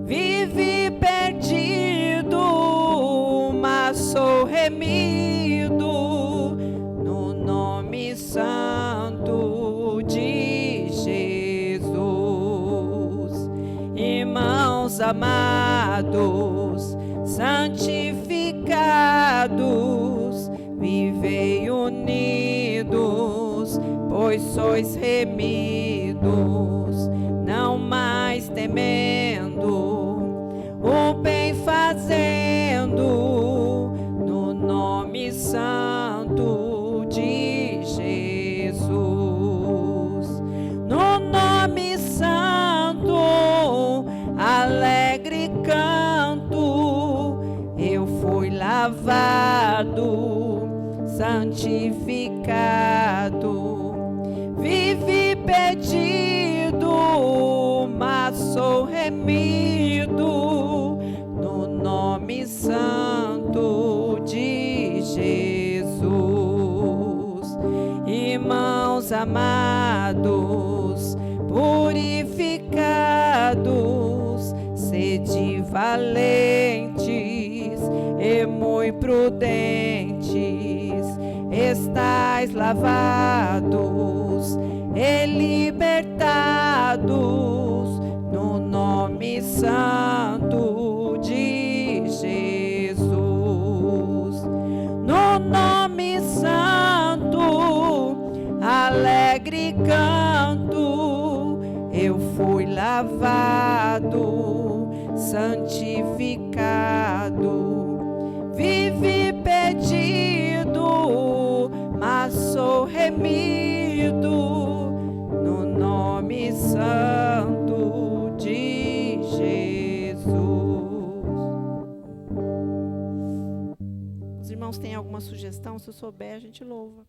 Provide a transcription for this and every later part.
Vivi perdido, mas sou remido no nome santo de Jesus. Irmãos amados, santificados, vivei unidos, pois sois remidos, não mais temendo, o bem fazendo, no nome santo de Jesus. No nome santo, alegre canto, eu fui lavado, santificado, vivi perdido, mas sou remido no nome santo de Jesus. Irmãos amados, purificados, sede valentes e muito prudentes, estais lavados e libertados no nome santo de Jesus. No nome santo, alegre canto, eu fui lavado, santificado, vivi perdido, mas sou remido no nome santo de Jesus. Os irmãos têm alguma sugestão? Se eu souber, a gente louva.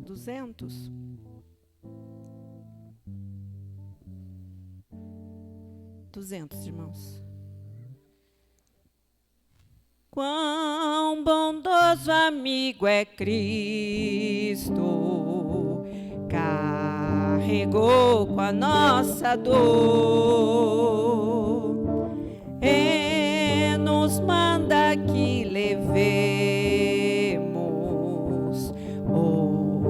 200? Irmãos. Quão bondoso amigo é Cristo, carregou com a nossa dor e nos manda que levemos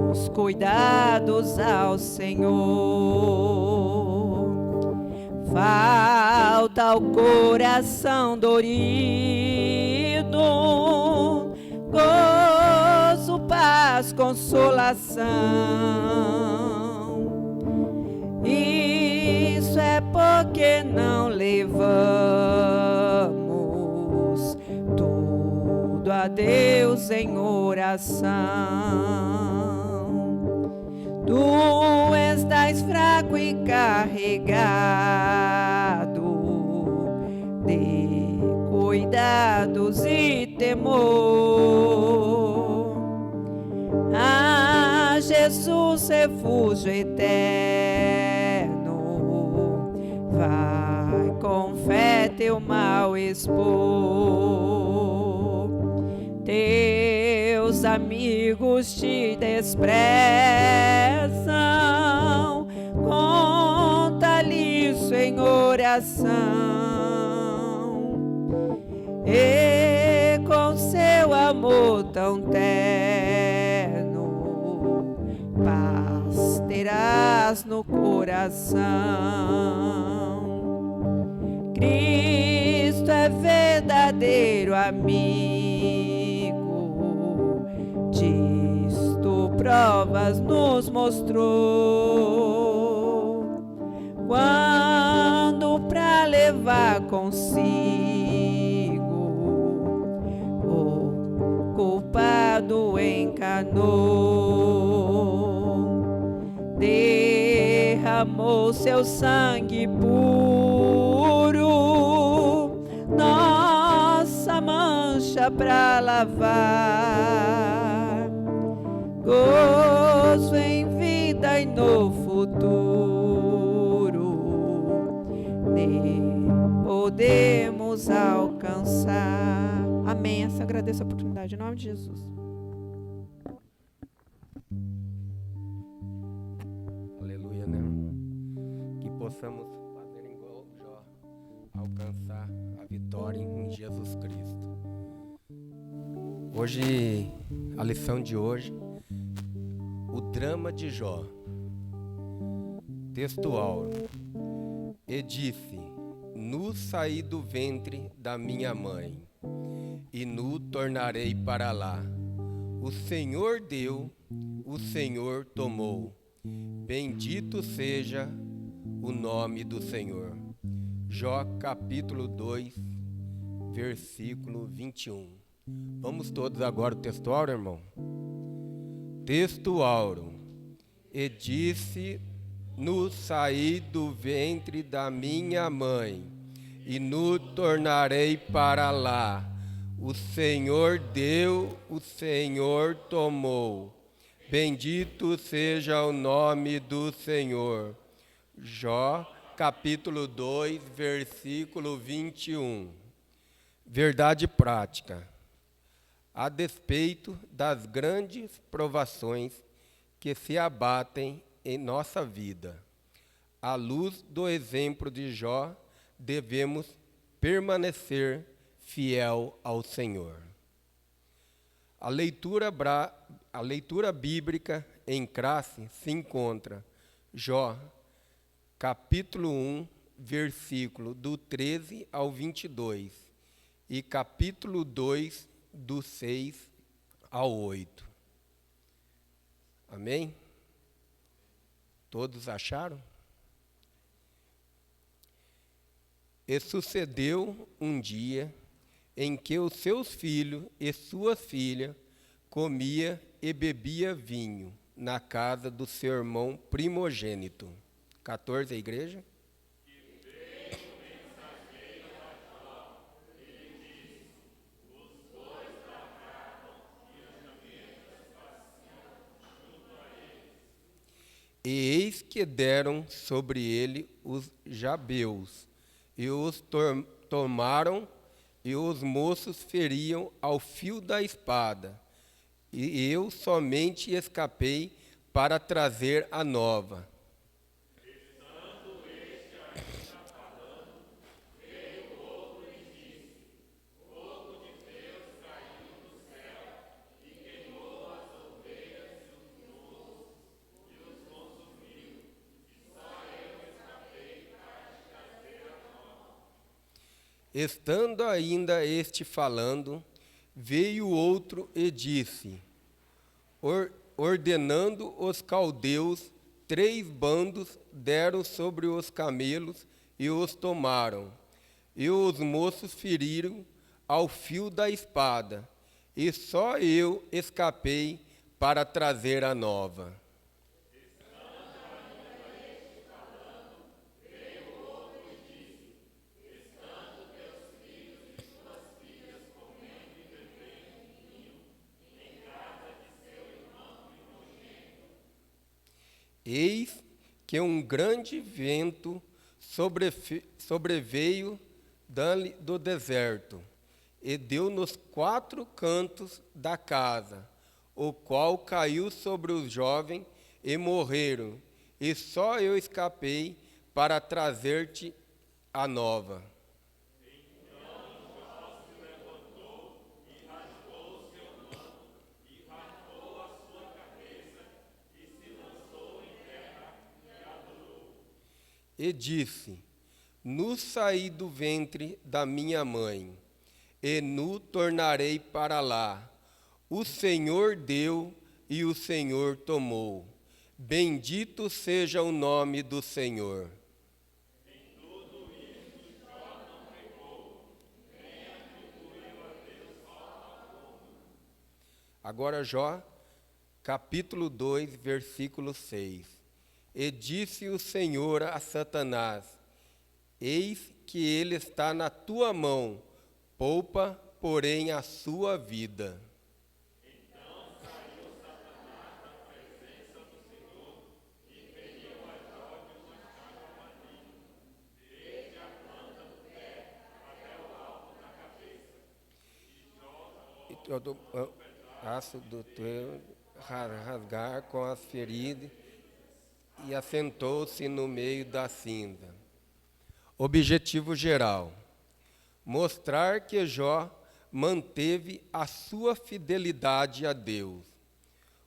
os cuidados ao Senhor. Falta ao coração dorido gozo, paz, consolação. Isso é porque não levamos tudo a Deus em oração. Tu estás fraco e carregado de cuidados e temor. Ah, Jesus, refúgio eterno, vai com fé teu mal expor. Teus amigos te desprezam, conta-lhe isso em oração, e com seu amor tão terno, paz terás no coração. Cristo é verdadeiro amigo, disto provas nos mostrou, quando pra levar consigo o culpado encarnou, derramou seu sangue puro, nossa mancha pra lavar, gozo em vida e no futuro, nele podemos alcançar. Amém. Eu agradeço a oportunidade em nome de Jesus. Aleluia, né? possamos fazer igual Jó, alcançar a vitória em Jesus Cristo. Hoje, a lição de hoje, o drama de Jó. Textual. E disse: nu saí do ventre da minha mãe, e nu tornarei para lá. O Senhor deu, o Senhor tomou. Bendito seja o nome do Senhor. Jó capítulo 2, versículo 21. Vamos todos agora o texto áureo, irmão? Texto áureo. E disse: nu saí do ventre da minha mãe, e nu tornarei para lá. O Senhor deu, o Senhor tomou. Bendito seja o nome do Senhor. Jó, capítulo 2, versículo 21. Verdade prática. A despeito das grandes provações que se abatem em nossa vida, à luz do exemplo de Jó, devemos permanecer fiel ao Senhor. A leitura bíblica em classe se encontra Jó, capítulo 1, versículo do 13 ao 22, e capítulo 2, do 6 ao 8. Amém? Todos acharam? E sucedeu um dia em que os seus filhos e suas filhas comia e bebia vinho na casa do seu irmão primogênito. 14, a igreja. E eis que deram sobre ele os jabeus, e os tomaram, e os moços feriam ao fio da espada. E eu somente escapei para trazer a nova. Estando ainda este falando, veio outro e disse, ordenando os caldeus, 3 bandos deram sobre os camelos e os tomaram. E os moços feriram ao fio da espada, e só eu escapei para trazer a nova. Eis que um grande vento sobreveio do deserto, e deu nos 4 cantos da casa, o qual caiu sobre os jovens e morreram, e só eu escapei para trazer-te a nova. E disse, nu saí do ventre da minha mãe, e nu tornarei para lá. O Senhor deu e o Senhor tomou. Bendito seja o nome do Senhor. Em tudo isso, Jó não pecou, nem atribuiu a Deus falta alguma. Agora Jó, capítulo 2, versículo 6. E disse o Senhor a Satanás, eis que ele está na tua mão, poupa, porém, a sua vida. Então saiu Satanás da presença do Senhor e feriu a Jó de uma chaga maligna, desde a planta do pé até o alto da cabeça. E todo o pedaço do teu rasgar com as feridas, e assentou-se no meio da cinza. Objetivo geral: mostrar que Jó manteve a sua fidelidade a Deus.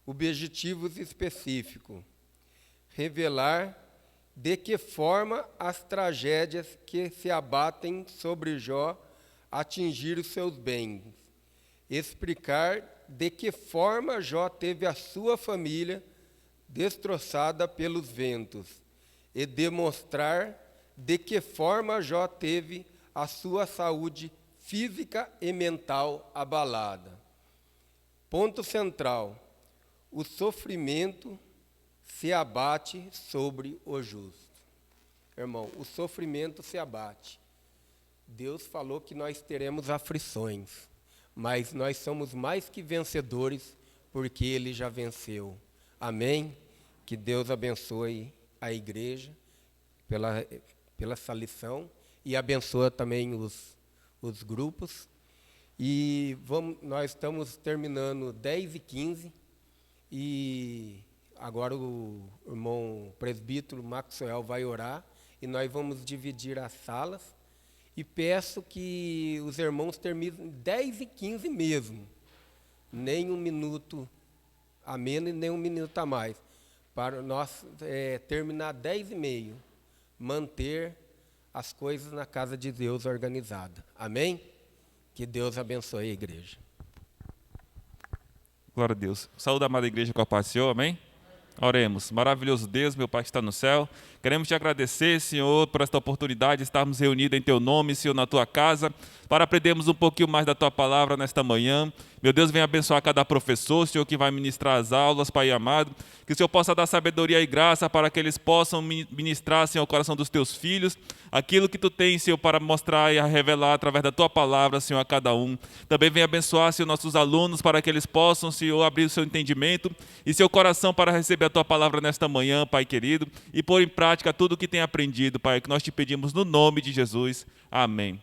Objetivos específicos: revelar de que forma as tragédias que se abatem sobre Jó atingiram seus bens, explicar de que forma Jó teve a sua família destroçada pelos ventos e demonstrar de que forma Jó teve a sua saúde física e mental abalada. Ponto central: o sofrimento se abate sobre o justo. Irmão, o sofrimento se abate. Deus falou que nós teremos aflições, mas nós somos mais que vencedores porque Ele já venceu. Amém? Que Deus abençoe a igreja pela essa lição e abençoe também os grupos. E nós estamos terminando 10h15 e agora o irmão presbítero Maxwell vai orar e nós vamos dividir as salas. E peço que os irmãos terminem 10h15 mesmo, nem um minuto a menos e nem um minuto a mais, para nós terminar 10h30, manter as coisas na casa de Deus organizada. Amém? Que Deus abençoe a igreja. Glória a Deus. Saúde a amada igreja com a paz do Senhor, amém? Oremos. Maravilhoso Deus, meu Pai que está no céu, queremos te agradecer, Senhor, por esta oportunidade de estarmos reunidos em Teu nome, Senhor, na Tua casa, para aprendermos um pouquinho mais da Tua palavra nesta manhã. Meu Deus, venha abençoar cada professor, Senhor, que vai ministrar as aulas, Pai amado, que o Senhor possa dar sabedoria e graça para que eles possam ministrar, Senhor, ao coração dos Teus filhos, aquilo que Tu tens, Senhor, para mostrar e revelar através da Tua palavra, Senhor, a cada um. Também venha abençoar, Senhor, nossos alunos, para que eles possam, Senhor, abrir o seu entendimento e seu coração para receber a Tua palavra nesta manhã, Pai querido, e pôr em prática tudo o que tem aprendido, Pai, que nós te pedimos no nome de Jesus. Amém.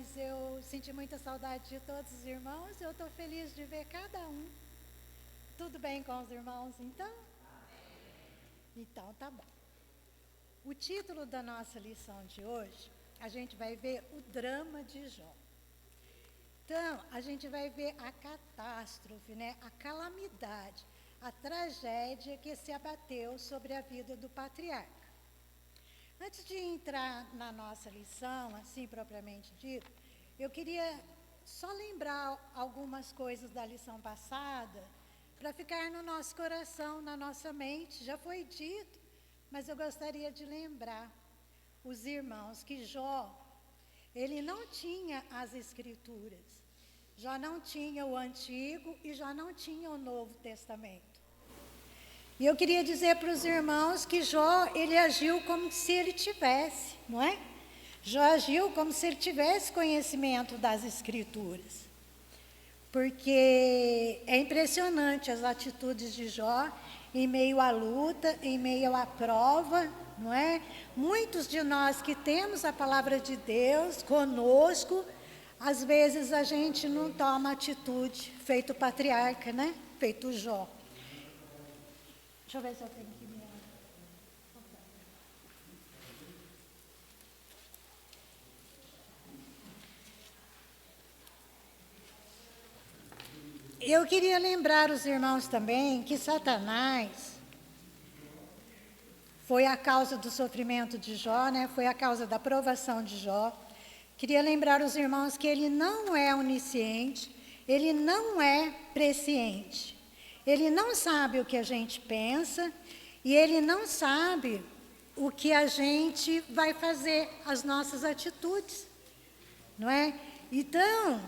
mas eu senti muita saudade de todos os irmãos. Eu estou feliz de ver cada um. Tudo bem com os irmãos, então? Então, tá bom. O título da nossa lição de hoje, a gente vai ver o drama de Jó. Então, a gente vai ver a catástrofe, né? A calamidade, a tragédia que se abateu sobre a vida do patriarca. Antes de entrar na nossa lição, assim propriamente dito, eu queria só lembrar algumas coisas da lição passada, para ficar no nosso coração, na nossa mente. Já foi dito, mas eu gostaria de lembrar os irmãos que Jó, ele não tinha as Escrituras, Jó não tinha o Antigo e Jó não tinha o Novo Testamento. E eu queria dizer para os irmãos que Jó, ele agiu como se ele tivesse, não é? Jó agiu como se ele tivesse conhecimento das Escrituras. Porque é impressionante as atitudes de Jó em meio à luta, em meio à prova, não é? Muitos de nós que temos a palavra de Deus conosco, às vezes a gente não toma atitude, feito patriarca, né? Feito Jó. Deixa eu ver se eu tenho que me... Eu queria lembrar os irmãos também que Satanás foi a causa do sofrimento de Jó, né? Foi a causa da provação de Jó. Queria lembrar os irmãos que ele não é onisciente, ele não é presciente. Ele não sabe o que a gente pensa e ele não sabe o que a gente vai fazer, as nossas atitudes, não é? Então,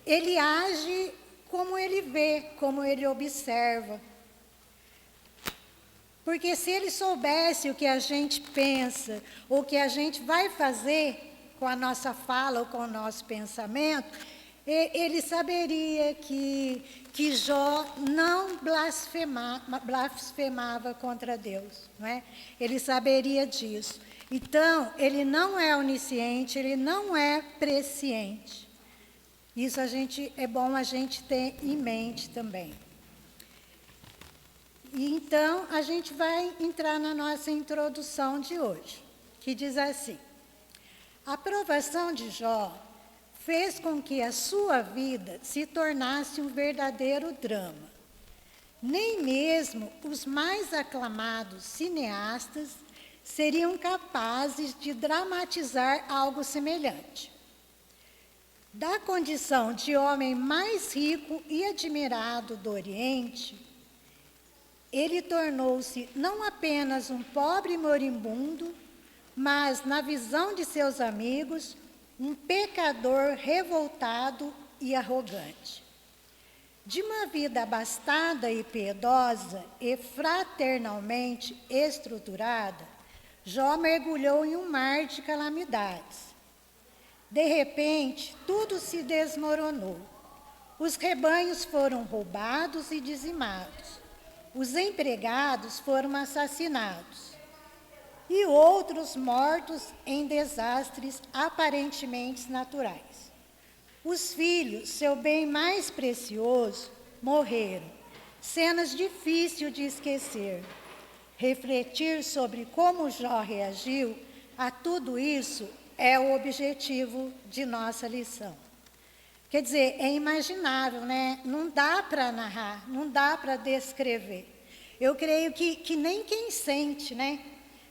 ele age como ele vê, como ele observa. Porque se ele soubesse o que a gente pensa, ou o que a gente vai fazer com a nossa fala ou com o nosso pensamento, ele saberia que Jó não blasfemava contra Deus, não é? Ele saberia disso. Então, ele não é onisciente, ele não é presciente. Isso é bom a gente ter em mente também. E então, a gente vai entrar na nossa introdução de hoje, que diz assim: a provação de Jó fez com que a sua vida se tornasse um verdadeiro drama. Nem mesmo os mais aclamados cineastas seriam capazes de dramatizar algo semelhante. Da condição de homem mais rico e admirado do Oriente, ele tornou-se não apenas um pobre moribundo, mas, na visão de seus amigos, um pecador revoltado e arrogante. De uma vida abastada e piedosa e fraternalmente estruturada, Jó mergulhou em um mar de calamidades. De repente, tudo se desmoronou. Os rebanhos foram roubados e dizimados. Os empregados foram assassinados. E outros mortos em desastres aparentemente naturais. Os filhos, seu bem mais precioso, morreram. Cenas difíceis de esquecer. Refletir sobre como Jó reagiu a tudo isso é o objetivo de nossa lição. Quer dizer, é imaginável, né? Não dá para narrar, não dá para descrever. Eu creio que nem quem sente, né?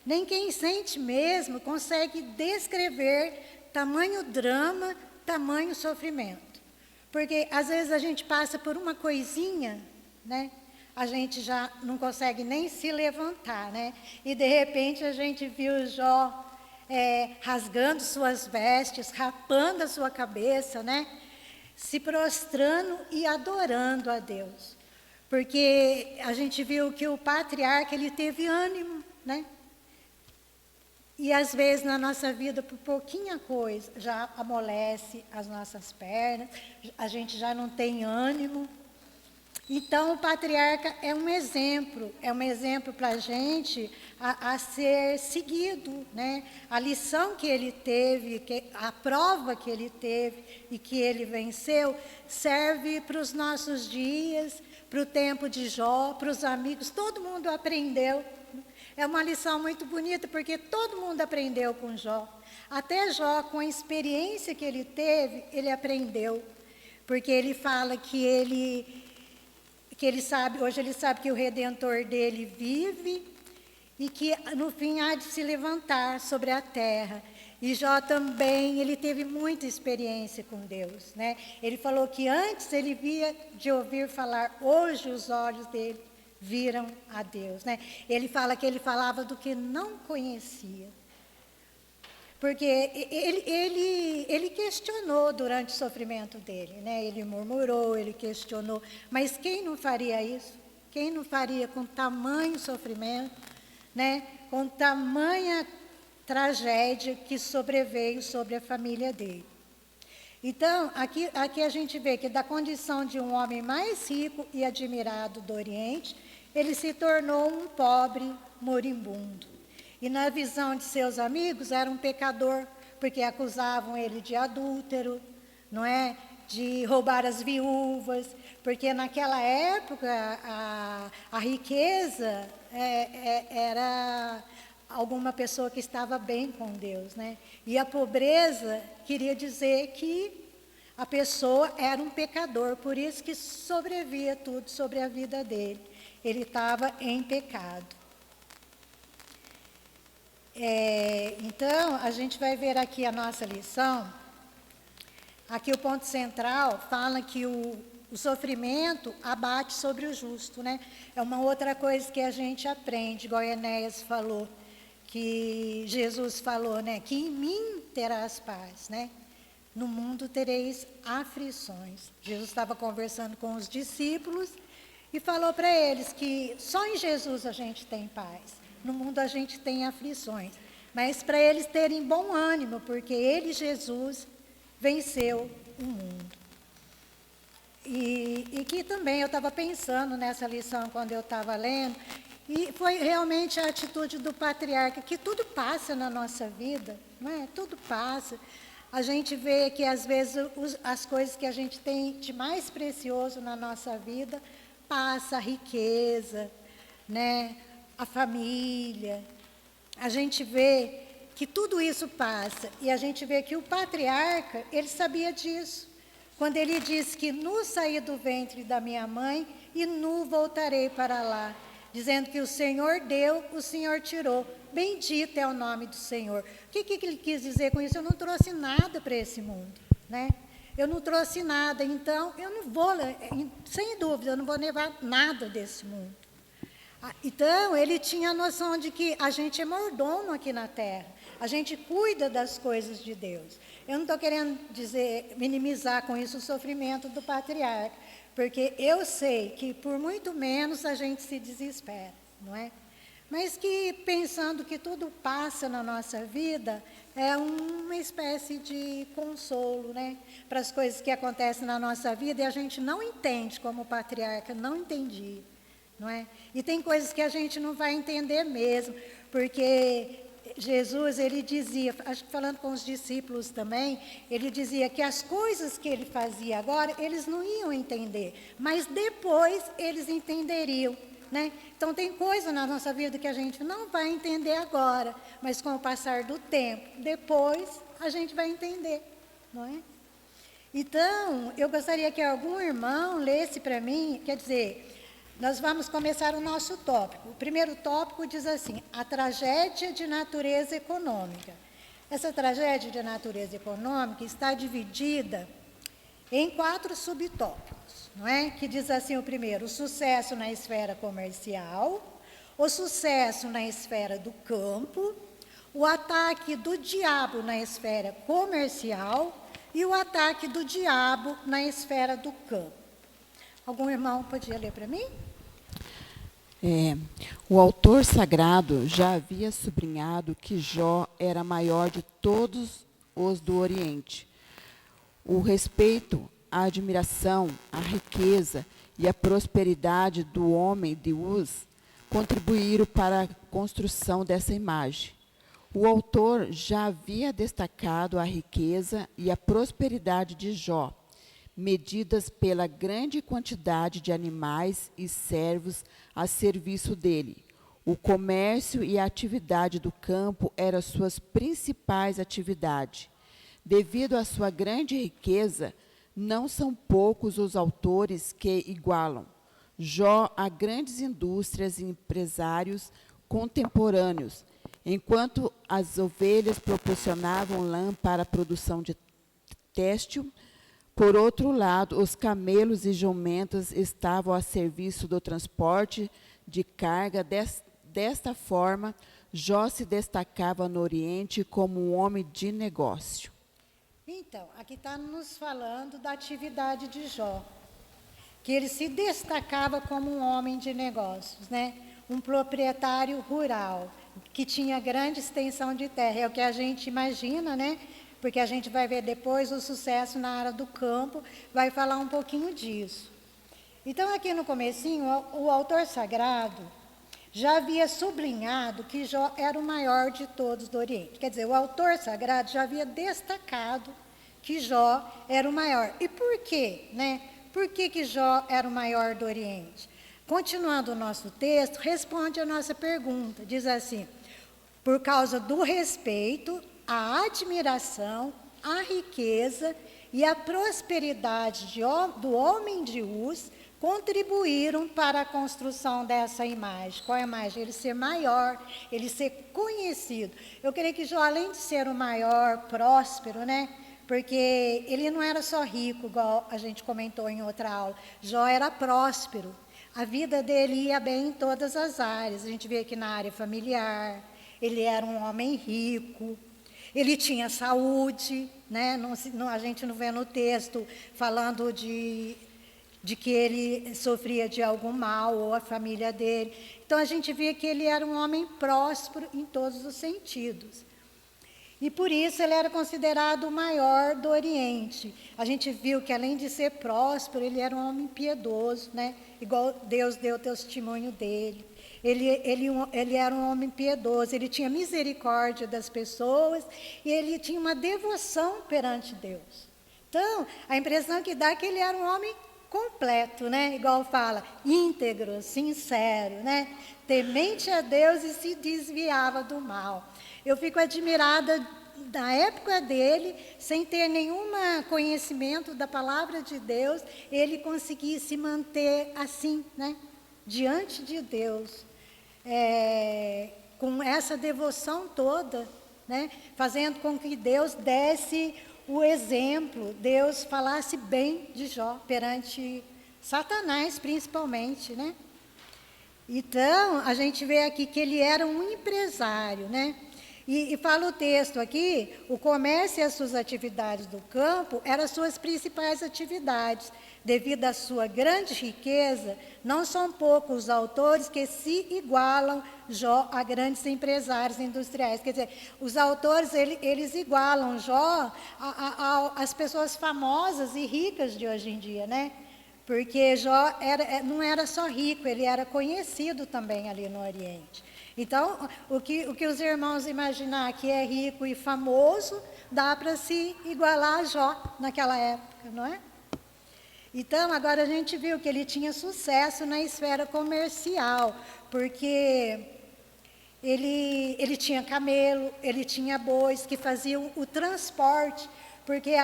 Nem quem sente mesmo consegue descrever tamanho drama, tamanho sofrimento. Porque às vezes a gente passa por uma coisinha, né? A gente já não consegue nem se levantar, né? E de repente a gente viu Jó rasgando suas vestes, rapando a sua cabeça, né? Se prostrando e adorando a Deus. Porque a gente viu que o patriarca, ele teve ânimo, né? E às vezes na nossa vida, por pouquinha coisa, já amolece as nossas pernas, a gente já não tem ânimo. Então, o patriarca é um exemplo para a gente a ser seguido, né? A lição que ele teve, a prova que ele teve e que ele venceu, serve para os nossos dias, para o tempo de Jó, para os amigos, todo mundo aprendeu. É uma lição muito bonita, porque todo mundo aprendeu com Jó. Até Jó, com a experiência que ele teve, ele aprendeu. Porque ele fala que ele sabe, hoje ele sabe que o Redentor dele vive e que no fim há de se levantar sobre a terra. E Jó também, ele teve muita experiência com Deus, né? Ele falou que antes ele via de ouvir falar, hoje os olhos dele viram a Deus, né? Ele fala que ele falava do que não conhecia. Porque ele questionou durante o sofrimento dele, né? Ele murmurou, ele questionou. Mas quem não faria isso? Quem não faria com tamanho sofrimento, né? Com tamanha tragédia que sobreveio sobre a família dele. Então, aqui a gente vê que da condição de um homem mais rico e admirado do Oriente, ele se tornou um pobre moribundo. E na visão de seus amigos era um pecador, porque acusavam ele de adúltero, não é? De roubar as viúvas, porque naquela época a riqueza era alguma pessoa que estava bem com Deus, né? E a pobreza queria dizer que a pessoa era um pecador, por isso que sobrevia tudo sobre a vida dele. Ele estava em pecado. Então, a gente vai ver aqui a nossa lição. Aqui o ponto central fala que o sofrimento abate sobre o justo, né? É uma outra coisa que a gente aprende, igual Enéas falou, que Jesus falou, né? Que em mim terás paz, né? No mundo tereis aflições. Jesus estava conversando com os discípulos e falou para eles que só em Jesus a gente tem paz. No mundo a gente tem aflições, mas para eles terem bom ânimo, porque ele, Jesus, venceu o mundo. E que também eu estava pensando nessa lição quando eu estava lendo, e foi realmente a atitude do patriarca, que tudo passa na nossa vida, não é? Tudo passa. A gente vê que às vezes as coisas que a gente tem de mais precioso na nossa vida, passa a riqueza, né? A família, a gente vê que tudo isso passa, e a gente vê que o patriarca, ele sabia disso, quando ele disse que nu saí do ventre da minha mãe e nu voltarei para lá, dizendo que o Senhor deu, o Senhor tirou, bendito é o nome do Senhor. O que ele quis dizer com isso? Eu não trouxe nada para esse mundo, né? Eu não trouxe nada, então eu não vou, sem dúvida, eu não vou levar nada desse mundo. Então, ele tinha a noção de que a gente é mordomo aqui na terra, a gente cuida das coisas de Deus. Eu não estou querendo minimizar com isso o sofrimento do patriarca, porque eu sei que por muito menos a gente se desespera, não é? Mas que pensando que tudo passa na nossa vida, é uma espécie de consolo, né? Para as coisas que acontecem na nossa vida e a gente não entende como o patriarca não entendia. Não é? E tem coisas que a gente não vai entender mesmo, porque Jesus, ele dizia, acho que falando com os discípulos também, ele dizia que as coisas que ele fazia agora, eles não iam entender, mas depois eles entenderiam, né? Então tem coisa na nossa vida que a gente não vai entender agora, mas com o passar do tempo, depois a gente vai entender, não é? Então, eu gostaria que algum irmão lesse para mim, quer dizer, nós vamos começar o nosso tópico. O primeiro tópico diz assim, a tragédia de natureza econômica. Essa tragédia de natureza econômica está dividida em 4 subtópicos, não é? Que diz assim o primeiro, o sucesso na esfera comercial, o sucesso na esfera do campo, o ataque do diabo na esfera comercial e o ataque do diabo na esfera do campo. Algum irmão podia ler para mim? O autor sagrado já havia sublinhado que Jó era maior de todos os do Oriente. O respeito, a admiração, a riqueza e a prosperidade do homem de Uz contribuíram para a construção dessa imagem. O autor já havia destacado a riqueza e a prosperidade de Jó, medidas pela grande quantidade de animais e servos a serviço dele. O comércio e a atividade do campo eram suas principais atividades. Devido à sua grande riqueza, não são poucos os autores que igualam Jó a grandes indústrias e empresários contemporâneos. Enquanto as ovelhas proporcionavam lã para a produção de têxtil, por outro lado, os camelos e jumentas estavam a serviço do transporte de carga. Desta forma, Jó se destacava no Oriente como um homem de negócio. Então, aqui está nos falando da atividade de Jó, que ele se destacava como um homem de negócios, né? Um proprietário rural, que tinha grande extensão de terra. É o que a gente imagina, né? Porque a gente vai ver depois o sucesso na área do campo, vai falar um pouquinho disso. Então, aqui no comecinho, o autor sagrado já havia sublinhado que Jó era o maior de todos do Oriente. Quer dizer, o autor sagrado já havia destacado que Jó era o maior. E por quê, né? Por que Jó era o maior do Oriente? Continuando o nosso texto, responde a nossa pergunta. Diz assim: por causa do respeito, a admiração, a riqueza e a prosperidade do homem de Uz contribuíram para a construção dessa imagem. Qual é a imagem? Ele ser maior, ele ser conhecido. Eu creio que Jó, além de ser o maior, próspero, né? Porque ele não era só rico, igual a gente comentou em outra aula. Jó era próspero. A vida dele ia bem em todas as áreas. A gente vê aqui na área familiar, ele era um homem rico, ele tinha saúde, né? A gente não vê no texto falando de que ele sofria de algum mal, ou a família dele. Então, a gente vê que ele era um homem próspero em todos os sentidos. E, por isso, ele era considerado o maior do Oriente. A gente viu que, além de ser próspero, ele era um homem piedoso, né? Igual Deus deu testemunho dele. Ele era um homem piedoso, ele tinha misericórdia das pessoas e ele tinha uma devoção perante Deus. Então, a impressão que dá é que ele era um homem completo, né? Igual fala, íntegro, sincero, né? Temente a Deus e se desviava do mal. Eu fico admirada da época dele, sem ter nenhum conhecimento da palavra de Deus, ele conseguia se manter assim, né? Diante de Deus, com essa devoção toda, né? Fazendo com que Deus desse o exemplo, Deus falasse bem de Jó perante Satanás, principalmente, né? Então, a gente vê aqui que ele era um empresário, né? E fala o texto aqui, o comércio e as suas atividades do campo eram as suas principais atividades. Devido à sua grande riqueza, não são poucos os autores que se igualam Jó a grandes empresários industriais. Quer dizer, os autores, eles igualam Jó às pessoas famosas e ricas de hoje em dia, né? Porque Jó não era só rico, ele era conhecido também ali no Oriente. Então, o que os irmãos imaginar que é rico e famoso, dá para se igualar a Jó naquela época, não é? Então, agora a gente viu que ele tinha sucesso na esfera comercial, porque ele tinha camelo, ele tinha bois que faziam o transporte, porque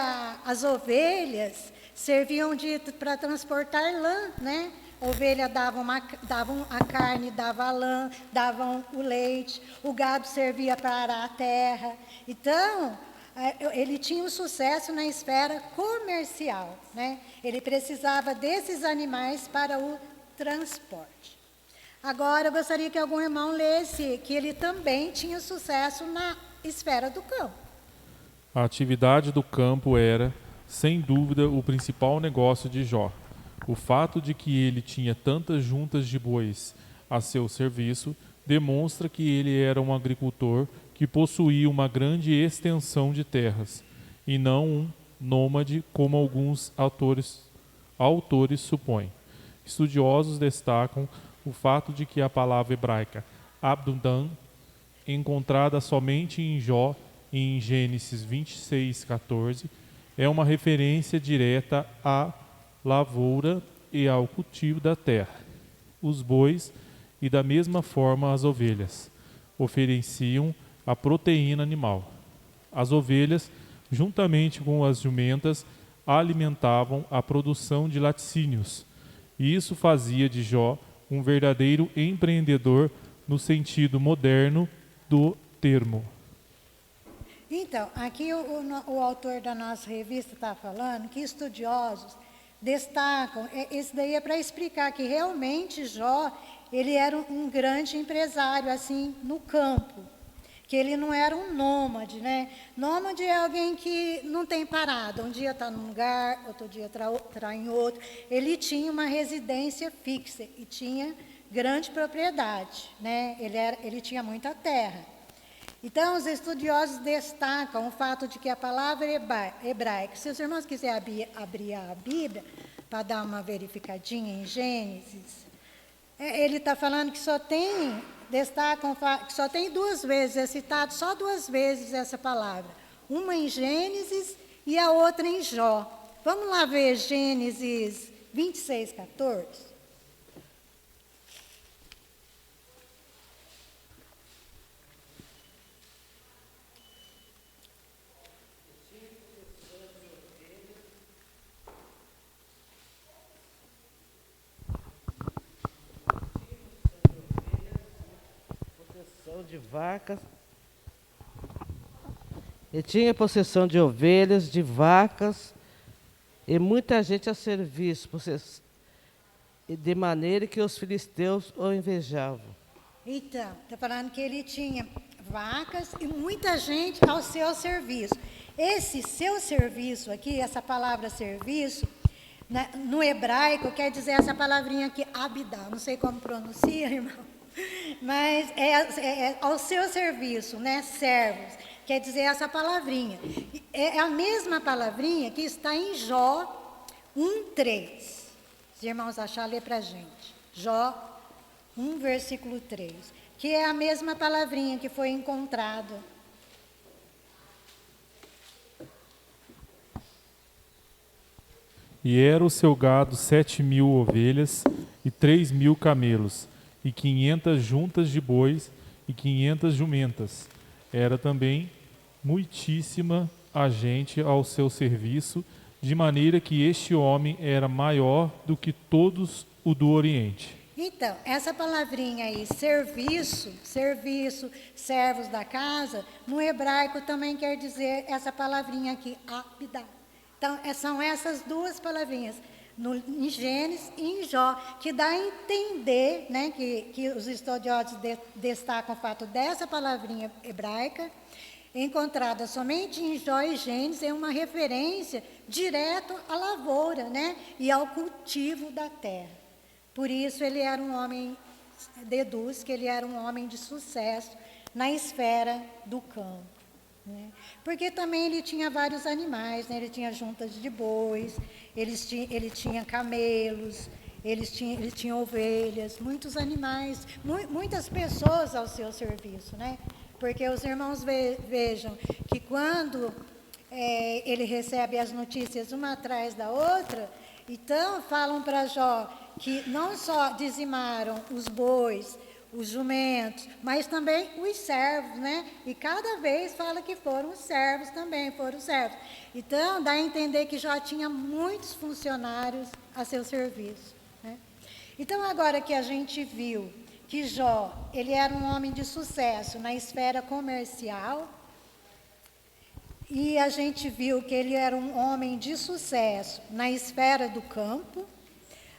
as ovelhas serviam para transportar lã, né? A ovelha davam a carne, dava a lã, davam o leite, o gado servia para arar a terra. Então, ele tinha um sucesso na esfera comercial, né? Ele precisava desses animais para o transporte. Agora, eu gostaria que algum irmão lesse que ele também tinha sucesso na esfera do campo. A atividade do campo era, sem dúvida, o principal negócio de Jó. O fato de que ele tinha tantas juntas de bois a seu serviço demonstra que ele era um agricultor que possuía uma grande extensão de terras, e não um nômade como alguns autores supõem. Estudiosos destacam o fato de que a palavra hebraica Abdon, encontrada somente em Jó e em Gênesis 26:14, é uma referência direta à lavoura e ao cultivo da terra. Os bois e da mesma forma as ovelhas ofereciam a proteína animal. As ovelhas, juntamente com as jumentas, alimentavam a produção de laticínios, e isso fazia de Jó um verdadeiro empreendedor no sentido moderno do termo. Então, aqui o autor da nossa revista está falando que estudiosos destacam, esse daí é para explicar que realmente Jó, ele era um grande empresário, assim, no campo, que ele não era um nômade, né? Nômade é alguém que não tem parada, um dia está num lugar, outro dia está em outro. Ele tinha uma residência fixa e tinha grande propriedade, né? Ele tinha muita terra. Então, os estudiosos destacam o fato de que a palavra hebraica, se os irmãos quiserem abrir a Bíblia para dar uma verificadinha em Gênesis, ele está falando que só tem, destacam que só tem 2 vezes, é citado só 2 vezes essa palavra. Uma em Gênesis e a outra em Jó. Vamos lá ver Gênesis 26:14. De vacas. Ele tinha possessão de ovelhas, de vacas e muita gente a serviço, de maneira que os filisteus o invejavam. Então, está falando que ele tinha vacas e muita gente ao seu serviço. Esse seu serviço aqui, essa palavra serviço, no hebraico quer dizer essa palavrinha aqui, abidá. Não sei como pronuncia, irmão. Mas é ao seu serviço, né? Servos, quer dizer essa palavrinha. É a mesma palavrinha que está em Jó 1:3. Os irmãos acharem, lê para a gente. Jó 1, versículo 3. Que é a mesma palavrinha que foi encontrada. E era o seu gado 7.000 ovelhas e 3.000 camelos, e 500 juntas de bois e 500 jumentas. Era também muitíssima a gente ao seu serviço, de maneira que este homem era maior do que todos o do Oriente. Então, essa palavrinha aí, serviço, servos da casa, no hebraico também quer dizer essa palavrinha aqui, abidá. Então, são essas 2 palavrinhas, em Gênesis e em Jó, que dá a entender, né, que os estudiosos destacam o fato dessa palavrinha hebraica, encontrada somente em Jó e Gênesis, é uma referência direta à lavoura, né, e ao cultivo da terra. Por isso ele era um homem, deduz que ele era um homem de sucesso na esfera do campo. Né? Porque também ele tinha vários animais, né? Ele tinha juntas de bois, ele tinha camelos, ele tinha ovelhas, muitos animais, muitas pessoas ao seu serviço, né? Porque os irmãos vejam que quando ele recebe as notícias uma atrás da outra, então falam para Jó que não só dizimaram os bois, os jumentos, mas também os servos, né? E cada vez fala que foram os servos também, foram servos. Então, dá a entender que Jó tinha muitos funcionários a seu serviço, né? Então, agora que a gente viu que Jó, ele era um homem de sucesso na esfera comercial, e a gente viu que ele era um homem de sucesso na esfera do campo,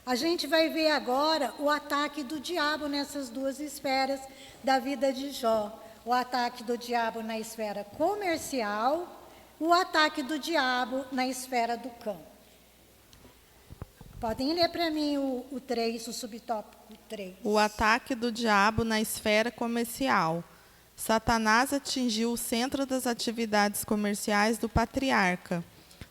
a gente vai ver agora o ataque do diabo nessas 2 esferas da vida de Jó. O ataque do diabo na esfera comercial, o ataque do diabo na esfera do campo. Podem ler para mim o 3, o subtópico 3. O ataque do diabo na esfera comercial. Satanás atingiu o centro das atividades comerciais do patriarca.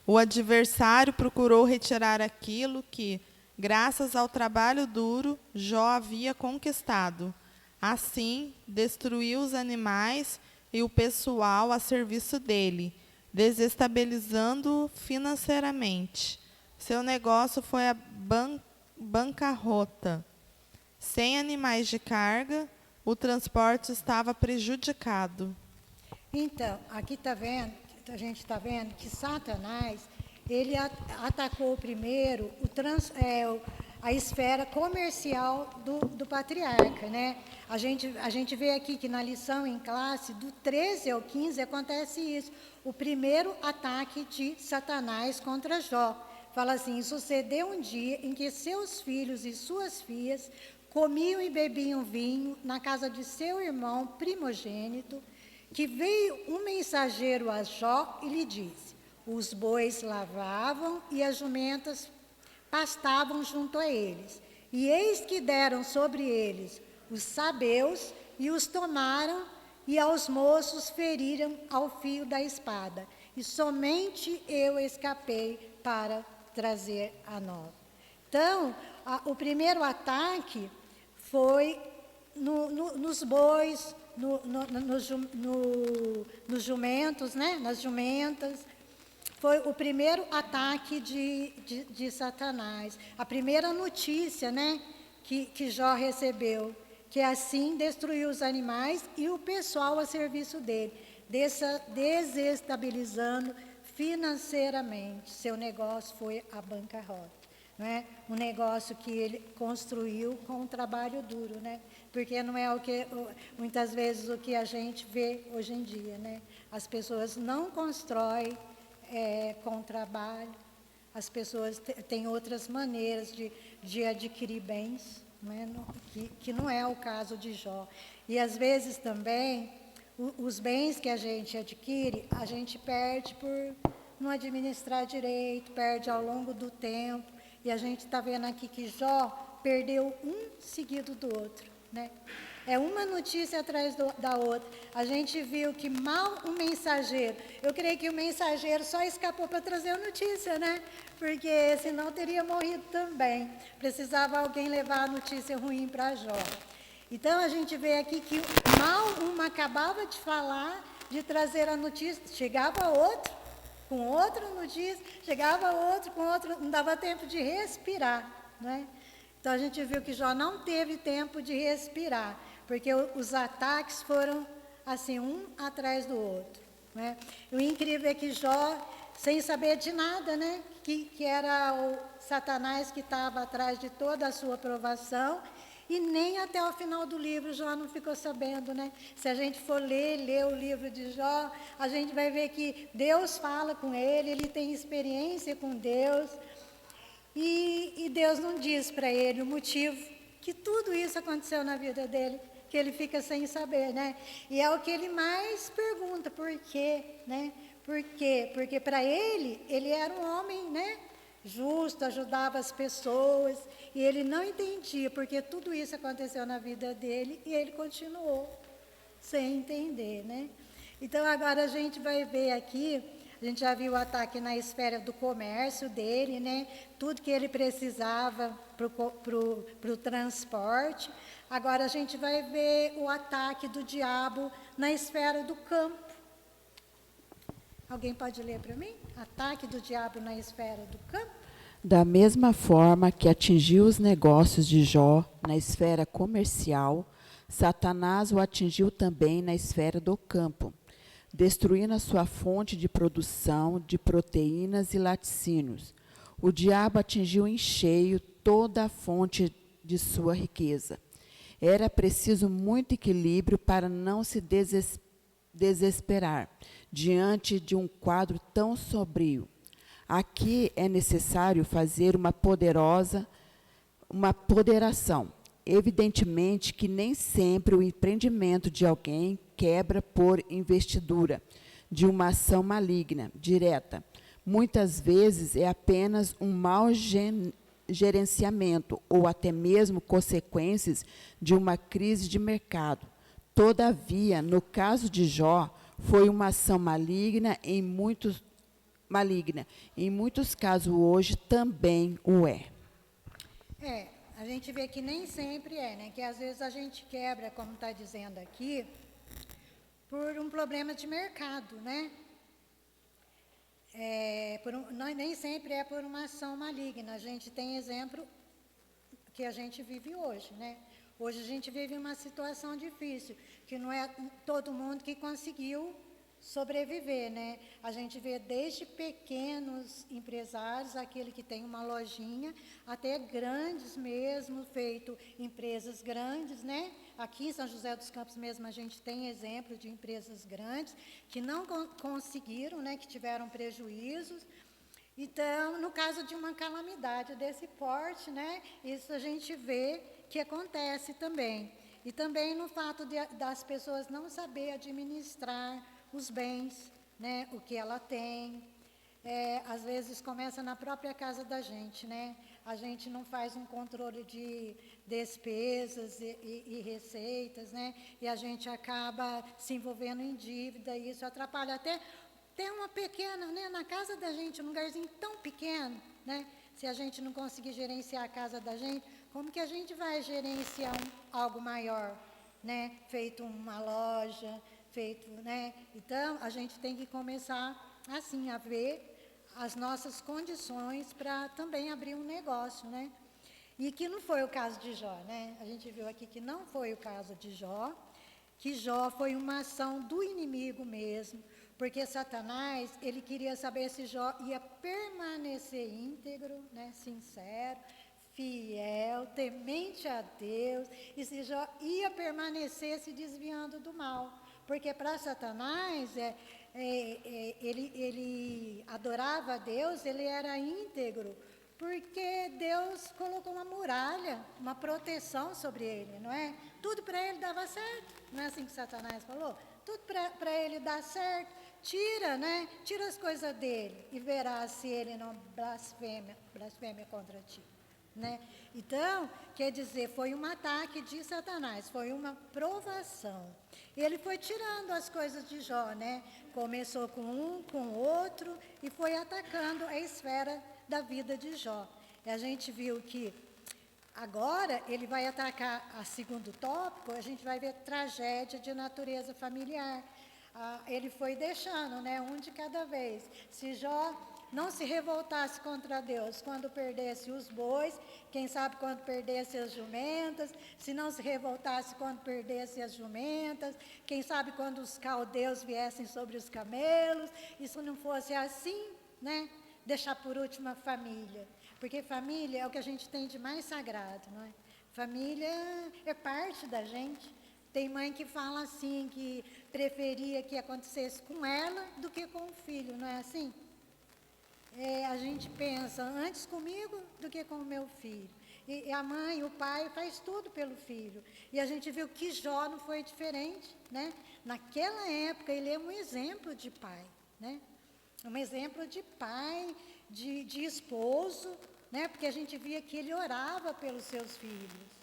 O adversário procurou retirar aquilo que, Graças ao trabalho duro, Jó havia conquistado. Assim, destruiu os animais e o pessoal a serviço dele, desestabilizando-o financeiramente. Seu negócio foi a bancarrota. Sem animais de carga, o transporte estava prejudicado. Então, aqui está vendo, a gente está vendo que Satanás, ele atacou primeiro a esfera comercial do patriarca, né? A gente vê aqui que na lição em classe, do 13 ao 15, acontece isso. O primeiro ataque de Satanás contra Jó. Fala assim: sucedeu um dia em que seus filhos e suas filhas comiam e bebiam vinho na casa de seu irmão primogênito, que veio um mensageiro a Jó e lhe disse: os bois lavavam e as jumentas pastavam junto a eles. E eis que deram sobre eles os sabeus e os tomaram, e aos moços feriram ao fio da espada. E somente eu escapei para trazer a nova. Então, o primeiro ataque foi nos bois, nos jumentos, né? Nas jumentas. Foi o primeiro ataque de Satanás. A primeira notícia, né, que Jó recebeu, que assim destruiu os animais e o pessoal a serviço dele, desestabilizando financeiramente. Seu negócio foi a bancarrota. Né? Um negócio que ele construiu com um trabalho duro, né? Porque não é muitas vezes o que a gente vê hoje em dia, né? As pessoas não constroem com trabalho, as pessoas têm outras maneiras de adquirir bens, né? Que não é o caso de Jó. E às vezes também, os bens que a gente adquire, a gente perde por não administrar direito, perde ao longo do tempo. E a gente está vendo aqui que Jó perdeu um seguido do outro, né? É uma notícia atrás da outra. A gente viu que mal um mensageiro, eu creio que o mensageiro só escapou para trazer a notícia, né? Porque senão teria morrido também. Precisava alguém levar a notícia ruim para Jó. Então a gente vê aqui que mal uma acabava de falar, de trazer a notícia, chegava outro, com outra notícia, chegava outro, com outro, não dava tempo de respirar, né? Então a gente viu que Jó não teve tempo de respirar, porque os ataques foram assim, um atrás do outro, né? E o incrível é que Jó, sem saber de nada, né? Que era o Satanás que estava atrás de toda a sua aprovação, e nem até o final do livro Jó não ficou sabendo, né? Se a gente for ler o livro de Jó, a gente vai ver que Deus fala com ele tem experiência com Deus, e Deus não diz para ele o motivo que tudo isso aconteceu na vida dele, que ele fica sem saber, né? E é o que ele mais pergunta: por quê, né? Por quê? Porque para ele era um homem, né, justo, ajudava as pessoas, e ele não entendia porque tudo isso aconteceu na vida dele, e ele continuou sem entender, né? Então agora a gente vai ver aqui, a gente já viu o ataque na esfera do comércio dele, né? Tudo que ele precisava para o transporte. Agora a gente vai ver o ataque do diabo na esfera do campo. Alguém pode ler para mim? Ataque do diabo na esfera do campo? Da mesma forma que atingiu os negócios de Jó na esfera comercial, Satanás o atingiu também na esfera do campo, destruindo a sua fonte de produção de proteínas e laticínios. O diabo atingiu em cheio toda a fonte de sua riqueza. Era preciso muito equilíbrio para não se desesperar diante de um quadro tão sombrio. Aqui é necessário fazer uma ponderação. Evidentemente que nem sempre o empreendimento de alguém quebra por investidura de uma ação maligna, direta. Muitas vezes é apenas um mau gerenciamento ou até mesmo consequências de uma crise de mercado. Todavia, no caso de Jó, foi uma ação maligna, em muitos casos hoje também o é. A gente vê que nem sempre né? Que às vezes a gente quebra, como está dizendo aqui, por um problema de mercado, né? Nem sempre é por uma ação maligna. A gente tem exemplo que a gente vive hoje, né? Hoje a gente vive uma situação difícil, que não é todo mundo que conseguiu sobreviver, né? A gente vê desde pequenos empresários, aquele que tem uma lojinha, até grandes mesmo, feito empresas grandes, né? Aqui em São José dos Campos mesmo a gente tem exemplo de empresas grandes que não conseguiram, né? Que tiveram prejuízos. Então, no caso de uma calamidade desse porte, né? Isso a gente vê que acontece também. E também no fato das pessoas não saber administrar os bens, né, o que ela tem. Às vezes começa na própria casa da gente, né? A gente não faz um controle de despesas e receitas, né? E a gente acaba se envolvendo em dívida e isso atrapalha até ter uma pequena, né, na casa da gente, um lugarzinho tão pequeno, né? Se a gente não conseguir gerenciar a casa da gente, como que a gente vai gerenciar algo maior, né? Feito uma loja, feito, né? Então, a gente tem que começar, assim, a ver as nossas condições para também abrir um negócio, né? E que não foi o caso de Jó, né? A gente viu aqui que não foi o caso de Jó, que Jó foi uma ação do inimigo mesmo, porque Satanás, ele queria saber se Jó ia permanecer íntegro, né? Sincero, fiel, temente a Deus, e se Jó ia permanecer se desviando do mal. Porque para Satanás, ele adorava a Deus, ele era íntegro, porque Deus colocou uma muralha, uma proteção sobre ele, não é? Tudo para ele dava certo, não é assim que Satanás falou? Tudo para ele dar certo, tira, né? Tira as coisas dele e verá se ele não blasfêmia contra ti. Né? Então, quer dizer, foi um ataque de Satanás, foi uma provação. Ele foi tirando as coisas de Jó, né? Começou com um, com o outro e foi atacando a esfera da vida de Jó. E a gente viu que agora ele vai atacar a segundo tópico, a gente vai ver tragédia de natureza familiar. Ele foi deixando, né? Um de cada vez. Se Jó não se revoltasse contra Deus quando perdesse os bois, quem sabe quando perdesse as jumentas, se não se revoltasse quando perdesse as jumentas, quem sabe quando os caldeus viessem sobre os camelos, isso não fosse assim, né? Deixar por último a família, porque família é o que a gente tem de mais sagrado, não é? Família é parte da gente. Tem mãe que fala assim, que preferia que acontecesse com ela do que com o filho, não é assim? A gente pensa antes comigo do que com o meu filho. E a mãe, o pai faz tudo pelo filho. E a gente viu que Jó não foi diferente, né? Naquela época ele é um exemplo de pai, né? Um exemplo de pai, de esposo, né? Porque a gente via que ele orava pelos seus filhos.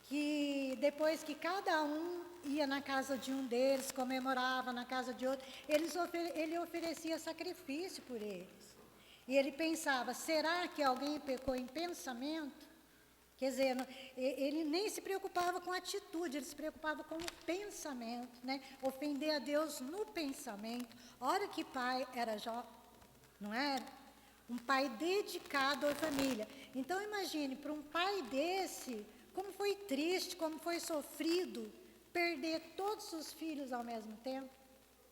Que depois que cada um ia na casa de um deles, comemorava na casa de outro, ele oferecia sacrifício por eles. E ele pensava, será que alguém pecou em pensamento? Quer dizer, ele nem se preocupava com a atitude, ele se preocupava com o pensamento, né? Ofender a Deus no pensamento. Ora que pai era Jó, não era? Um pai dedicado à família. Então imagine, para um pai desse, como foi triste, como foi sofrido perder todos os filhos ao mesmo tempo,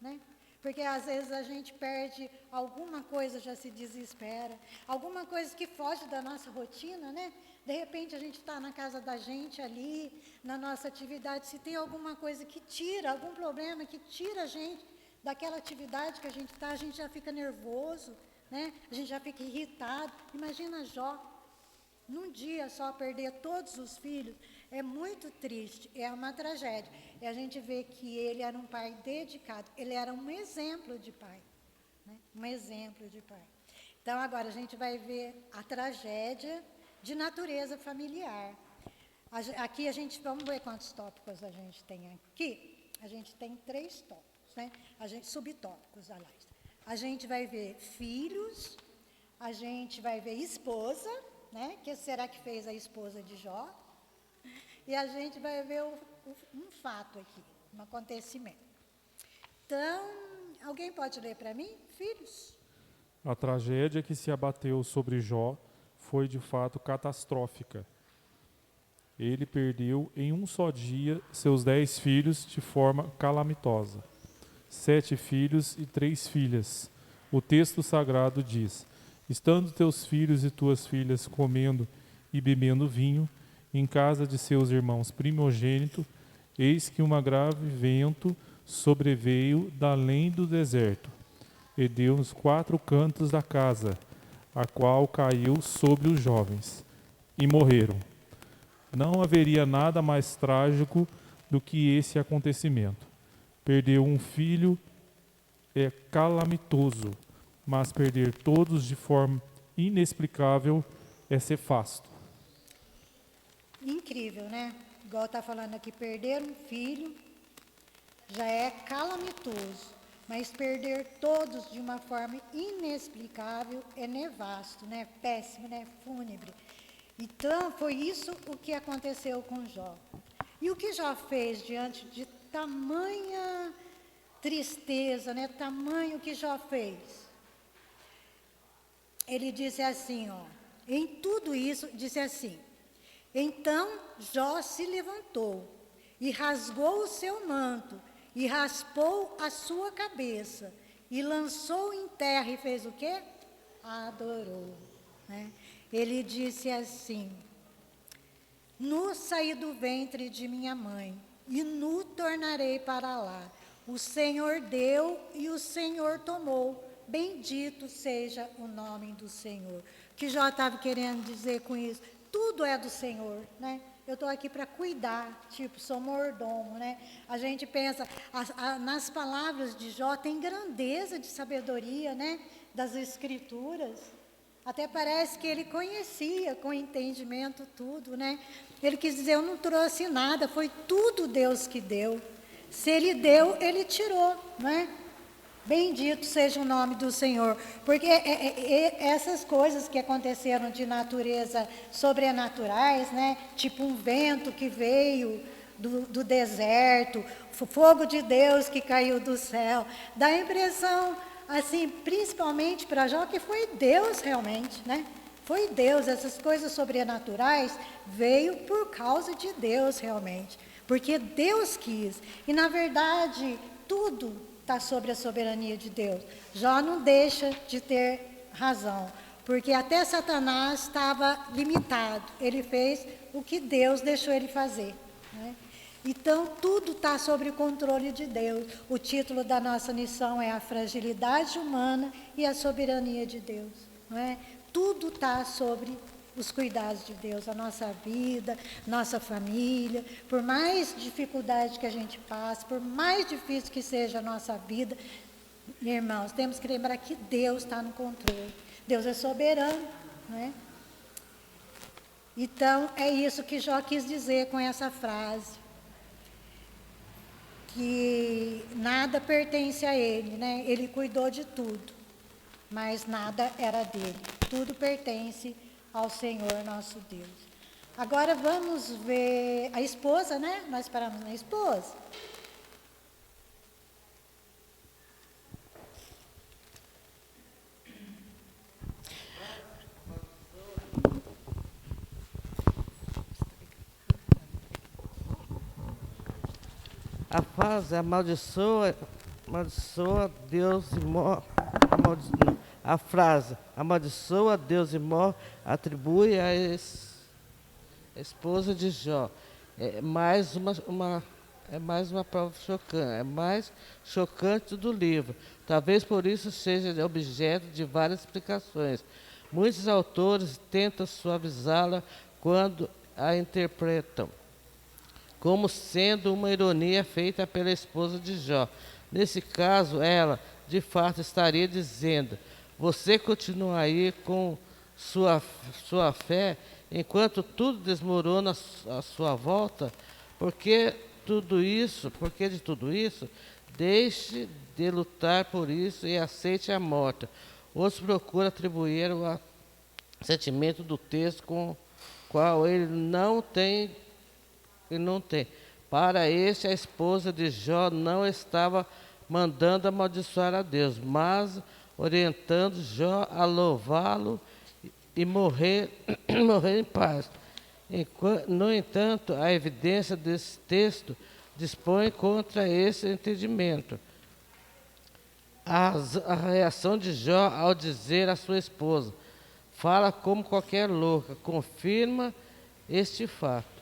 né? Porque às vezes a gente perde alguma coisa, já se desespera, alguma coisa que foge da nossa rotina, né? De repente a gente está na casa da gente ali, na nossa atividade, se tem alguma coisa que tira, algum problema que tira a gente daquela atividade que a gente está, a gente já fica nervoso, né? A gente já fica irritado. Imagina Jó. Num dia só perder todos os filhos é muito triste, é uma tragédia. E a gente vê que ele era um pai dedicado, ele era um exemplo de pai, né? Um exemplo de pai. Então agora a gente vai ver a tragédia de natureza familiar. Aqui a gente, vamos ver quantos tópicos a gente tem aqui. A gente tem 3 tópicos, né? Subtópicos, aliás. A gente vai ver filhos, a gente vai ver esposa, né? Que será que fez a esposa de Jó? E a gente vai ver um fato aqui, um acontecimento. Então, alguém pode ler para mim, filhos? A tragédia que se abateu sobre Jó foi de fato catastrófica. Ele perdeu em um só dia seus 10 filhos de forma calamitosa. 7 filhos e 3 filhas. O texto sagrado diz: estando teus filhos e tuas filhas comendo e bebendo vinho, em casa de seus irmãos primogênito, eis que uma grave vento sobreveio da além do deserto, e deu os 4 cantos da casa, a qual caiu sobre os jovens, e morreram. Não haveria nada mais trágico do que esse acontecimento. Perder um filho é calamitoso, mas perder todos de forma inexplicável é nefasto. Incrível, né? Igual está falando aqui, perder um filho já é calamitoso, mas perder todos de uma forma inexplicável é nefasto, né? Péssimo, né? Fúnebre. Então, foi isso o que aconteceu com Jó. E o que Jó fez diante de tamanha tristeza, né? Tamanho que Jó fez. Ele disse assim, ó, em tudo isso, disse assim: então Jó se levantou e rasgou o seu manto e raspou a sua cabeça e lançou em terra e fez o quê? Adorou, né? Ele disse assim: nu saí do ventre de minha mãe e nu tornarei para lá. O Senhor deu e o Senhor tomou. Bendito seja o nome do Senhor. O que Jó estava querendo dizer com isso? Tudo é do Senhor, né? Eu estou aqui para cuidar, tipo, sou mordomo, né? A gente pensa, nas palavras de Jó tem grandeza de sabedoria, né? Das Escrituras. Até parece que ele conhecia com entendimento tudo, né? Ele quis dizer, eu não trouxe nada, foi tudo Deus que deu. Se Ele deu, Ele tirou, não é? Bendito seja o nome do Senhor. Porque essas coisas que aconteceram de natureza sobrenaturais, né? Tipo um vento que veio do deserto, fogo de Deus que caiu do céu, dá a impressão, assim, principalmente para Jó, que foi Deus realmente, né? Foi Deus, essas coisas sobrenaturais veio por causa de Deus realmente, porque Deus quis. E na verdade, tudo está sobre a soberania de Deus. Jó não deixa de ter razão, porque até Satanás estava limitado. Ele fez o que Deus deixou ele fazer, né? Então, tudo está sob o controle de Deus. O título da nossa lição é a fragilidade humana e a soberania de Deus, não é? Tudo está sobre os cuidados de Deus, a nossa vida, nossa família. Por mais dificuldade que a gente passe, por mais difícil que seja a nossa vida, irmãos, temos que lembrar que Deus está no controle. Deus é soberano, não é? Então, é isso que Jó quis dizer com essa frase. Que nada pertence a ele, né? Ele cuidou de tudo, mas nada era dele. Tudo pertence ao Senhor nosso Deus. Agora vamos ver a esposa, né? Nós paramos na esposa. A frase amaldiçoa Deus e morre. A frase amaldiçoa Deus e morre atribui à esposa de Jó. É mais uma prova chocante, é mais chocante do livro. Talvez por isso seja objeto de várias explicações. Muitos autores tentam suavizá-la quando a interpretam como sendo uma ironia feita pela esposa de Jó. Nesse caso, ela, de fato, estaria dizendo: você continua aí com sua fé, enquanto tudo desmorona à sua volta, porque de tudo isso, deixe de lutar por isso e aceite a morte. Outros procuram atribuir a sentimento do texto com qual ele não tem. Para este, a esposa de Jó não estava mandando amaldiçoar a Deus, mas orientando Jó a louvá-lo e morrer em paz. No entanto, a evidência desse texto dispõe contra esse entendimento. A reação de Jó ao dizer à sua esposa, fala como qualquer louca, confirma este fato.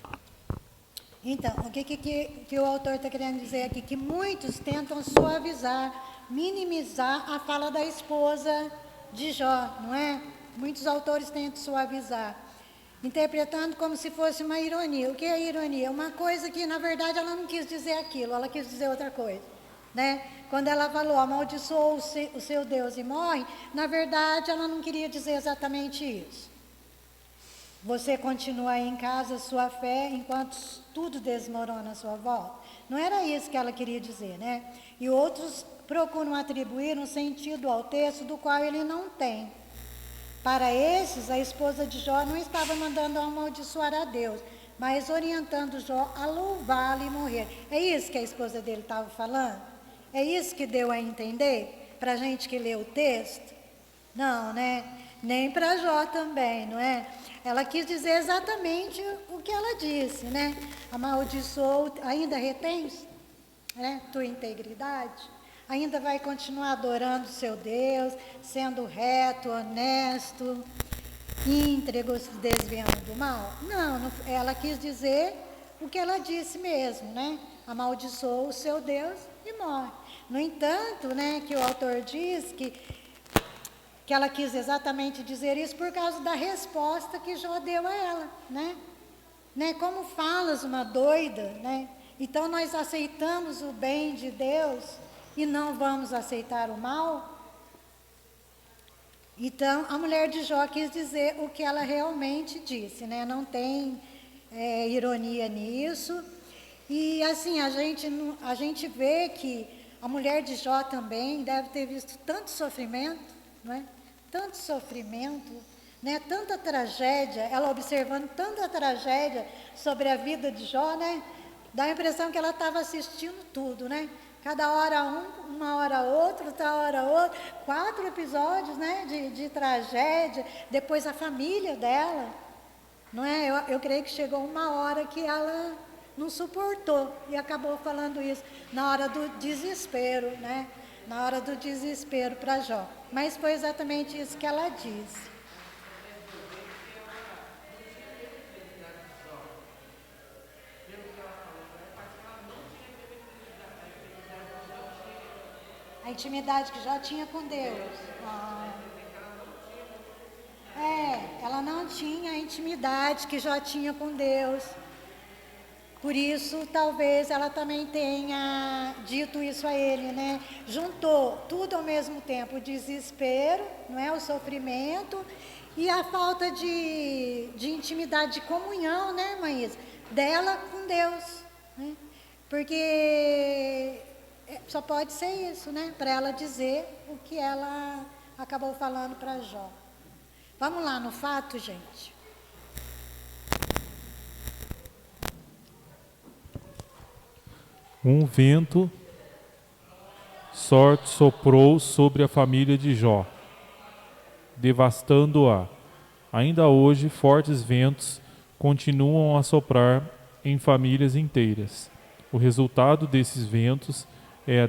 Então, o que o autor está querendo dizer aqui? Que muitos tentam suavizar, minimizar a fala da esposa de Jó, não é? Muitos autores tentam suavizar, interpretando como se fosse uma ironia. O que é ironia? Uma coisa que, na verdade, ela não quis dizer aquilo, ela quis dizer outra coisa, né? Quando ela falou, amaldiçoou o seu Deus e morre, na verdade, ela não queria dizer exatamente isso. Você continua aí em casa, sua fé, enquanto tudo desmorona à sua volta. Não era isso que ela queria dizer, né? E outros procuram atribuir um sentido ao texto do qual ele não tem. Para esses, a esposa de Jó não estava mandando amaldiçoar a Deus, mas orientando Jó a louvá-lo e morrer. É isso que a esposa dele estava falando? É isso que deu a entender para a gente que lê o texto? Não, né? Nem para Jó também, não é? Ela quis dizer exatamente o que ela disse, né? Amaldiçoou, ainda retens, né, tua integridade? Ainda vai continuar adorando o seu Deus, sendo reto, honesto, íntegro, se desviando do mal? Não, ela quis dizer o que ela disse mesmo, né? Amaldiçoou o seu Deus e morre. No entanto, né, que o autor diz que ela quis exatamente dizer isso por causa da resposta que Jó deu a ela, né? Como falas uma doida, né? Então nós aceitamos o bem de Deus e não vamos aceitar o mal? Então a mulher de Jó quis dizer o que ela realmente disse, né? Não tem ironia nisso. E assim, a gente vê que a mulher de Jó também deve ter visto tanto sofrimento, não é? Tanto sofrimento, né? Tanta tragédia, ela observando tanta tragédia sobre a vida de Jó, né? Dá a impressão que ela estava assistindo tudo, né? Cada hora uma hora outra, outra hora outra, 4 episódios, né? De tragédia, depois a família dela, não é? Eu creio que chegou uma hora que ela não suportou e acabou falando isso na hora do desespero, né? Na hora do desespero para Jó. Mas foi exatamente isso que ela disse. A intimidade que Jó tinha com Deus. Ela não tinha a intimidade que Jó tinha com Deus. Por isso, talvez ela também tenha dito isso a ele, né? Juntou tudo ao mesmo tempo, o desespero, não é? O sofrimento e a falta de intimidade, de comunhão, né, Maísa? Dela com Deus, né? Porque só pode ser isso, né? Para ela dizer o que ela acabou falando para Jó. Vamos lá no fato, gente. Um vento soprou sobre a família de Jó, devastando-a. Ainda hoje, fortes ventos continuam a soprar em famílias inteiras. O resultado desses ventos é a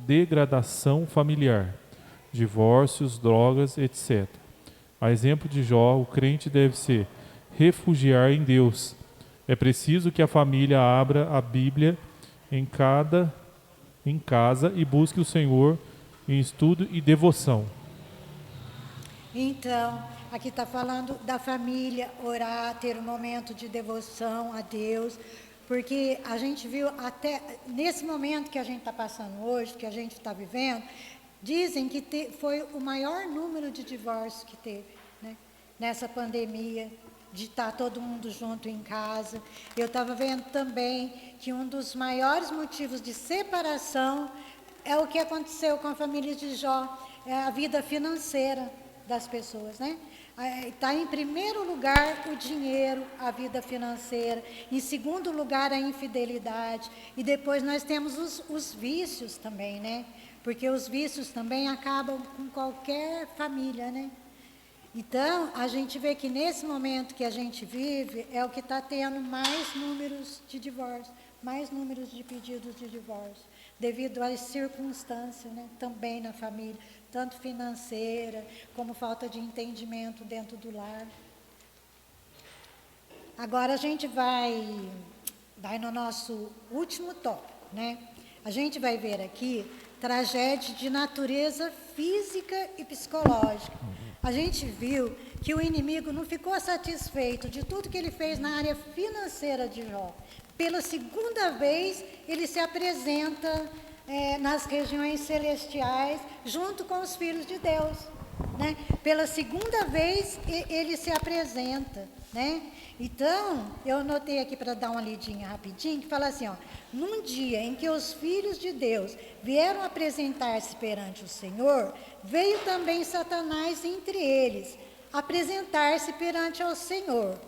degradação familiar, divórcios, drogas, etc. A exemplo de Jó, o crente deve se refugiar em Deus. É preciso que a família abra a Bíblia em casa e busque o Senhor em estudo e devoção. Então, aqui está falando da família orar, ter um momento de devoção a Deus, porque a gente viu até nesse momento que a gente está passando hoje, que a gente está vivendo, dizem que foi o maior número de divórcios que teve, né? Nessa pandemia, de estar todo mundo junto em casa. Eu estava vendo também que um dos maiores motivos de separação é o que aconteceu com a família de Jó, é a vida financeira das pessoas, né? está em primeiro lugar o dinheiro, a vida financeira, em segundo lugar a infidelidade, e depois nós temos os vícios também, né? Porque os vícios também acabam com qualquer família, né? Então, a gente vê que nesse momento que a gente vive, é o que está tendo mais números de divórcio, mais números de pedidos de divórcio, devido às circunstâncias, né? Também na família, tanto financeira, como falta de entendimento dentro do lar. Agora a gente vai no nosso último tópico, né? A gente vai ver aqui tragédia de natureza física e psicológica. A gente viu que o inimigo não ficou satisfeito de tudo que ele fez na área financeira de Jó. Pela segunda vez, ele se apresenta nas regiões celestiais, junto com os filhos de Deus, né? Pela segunda vez, ele se apresenta, né? Então, eu anotei aqui para dar uma lidinha rapidinho, que fala assim, ó, num dia em que os filhos de Deus vieram apresentar-se perante o Senhor, veio também Satanás entre eles, apresentar-se perante ao Senhor.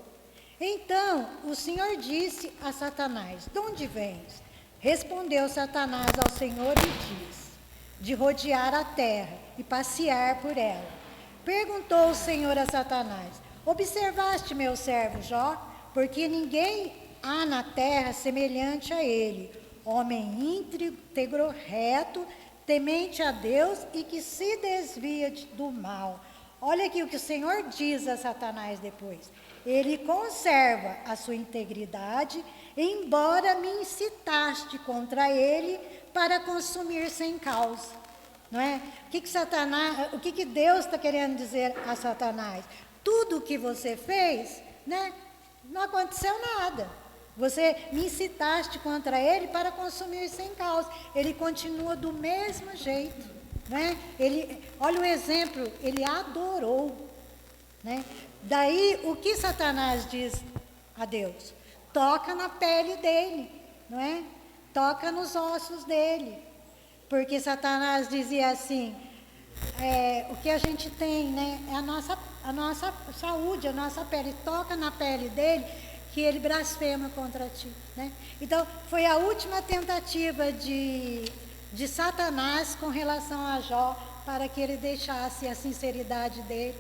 Então, o Senhor disse a Satanás, de onde vens? Respondeu Satanás ao Senhor e disse, de rodear a terra e passear por ela. Perguntou o Senhor a Satanás, observaste meu servo Jó? Porque ninguém há na terra semelhante a ele, homem íntegro, reto, temente a Deus e que se desvia do mal. Olha aqui o que o Senhor diz a Satanás depois. Ele conserva a sua integridade, embora me incitaste contra ele para consumir sem causa. Não é? O que Deus está querendo dizer a Satanás? Tudo o que você fez, né, não aconteceu nada. Você me incitaste contra ele para consumir sem causa. Ele continua do mesmo jeito. Né? Olha o exemplo, ele adorou. Né? Daí, o que Satanás diz a Deus? Toca na pele dele, não é? Toca nos ossos dele. Porque Satanás dizia assim, o que a gente tem, né? É a nossa saúde, a nossa pele. Toca na pele dele, que ele blasfema contra ti. Né? Então, foi a última tentativa de Satanás com relação a Jó, para que ele deixasse a sinceridade dele.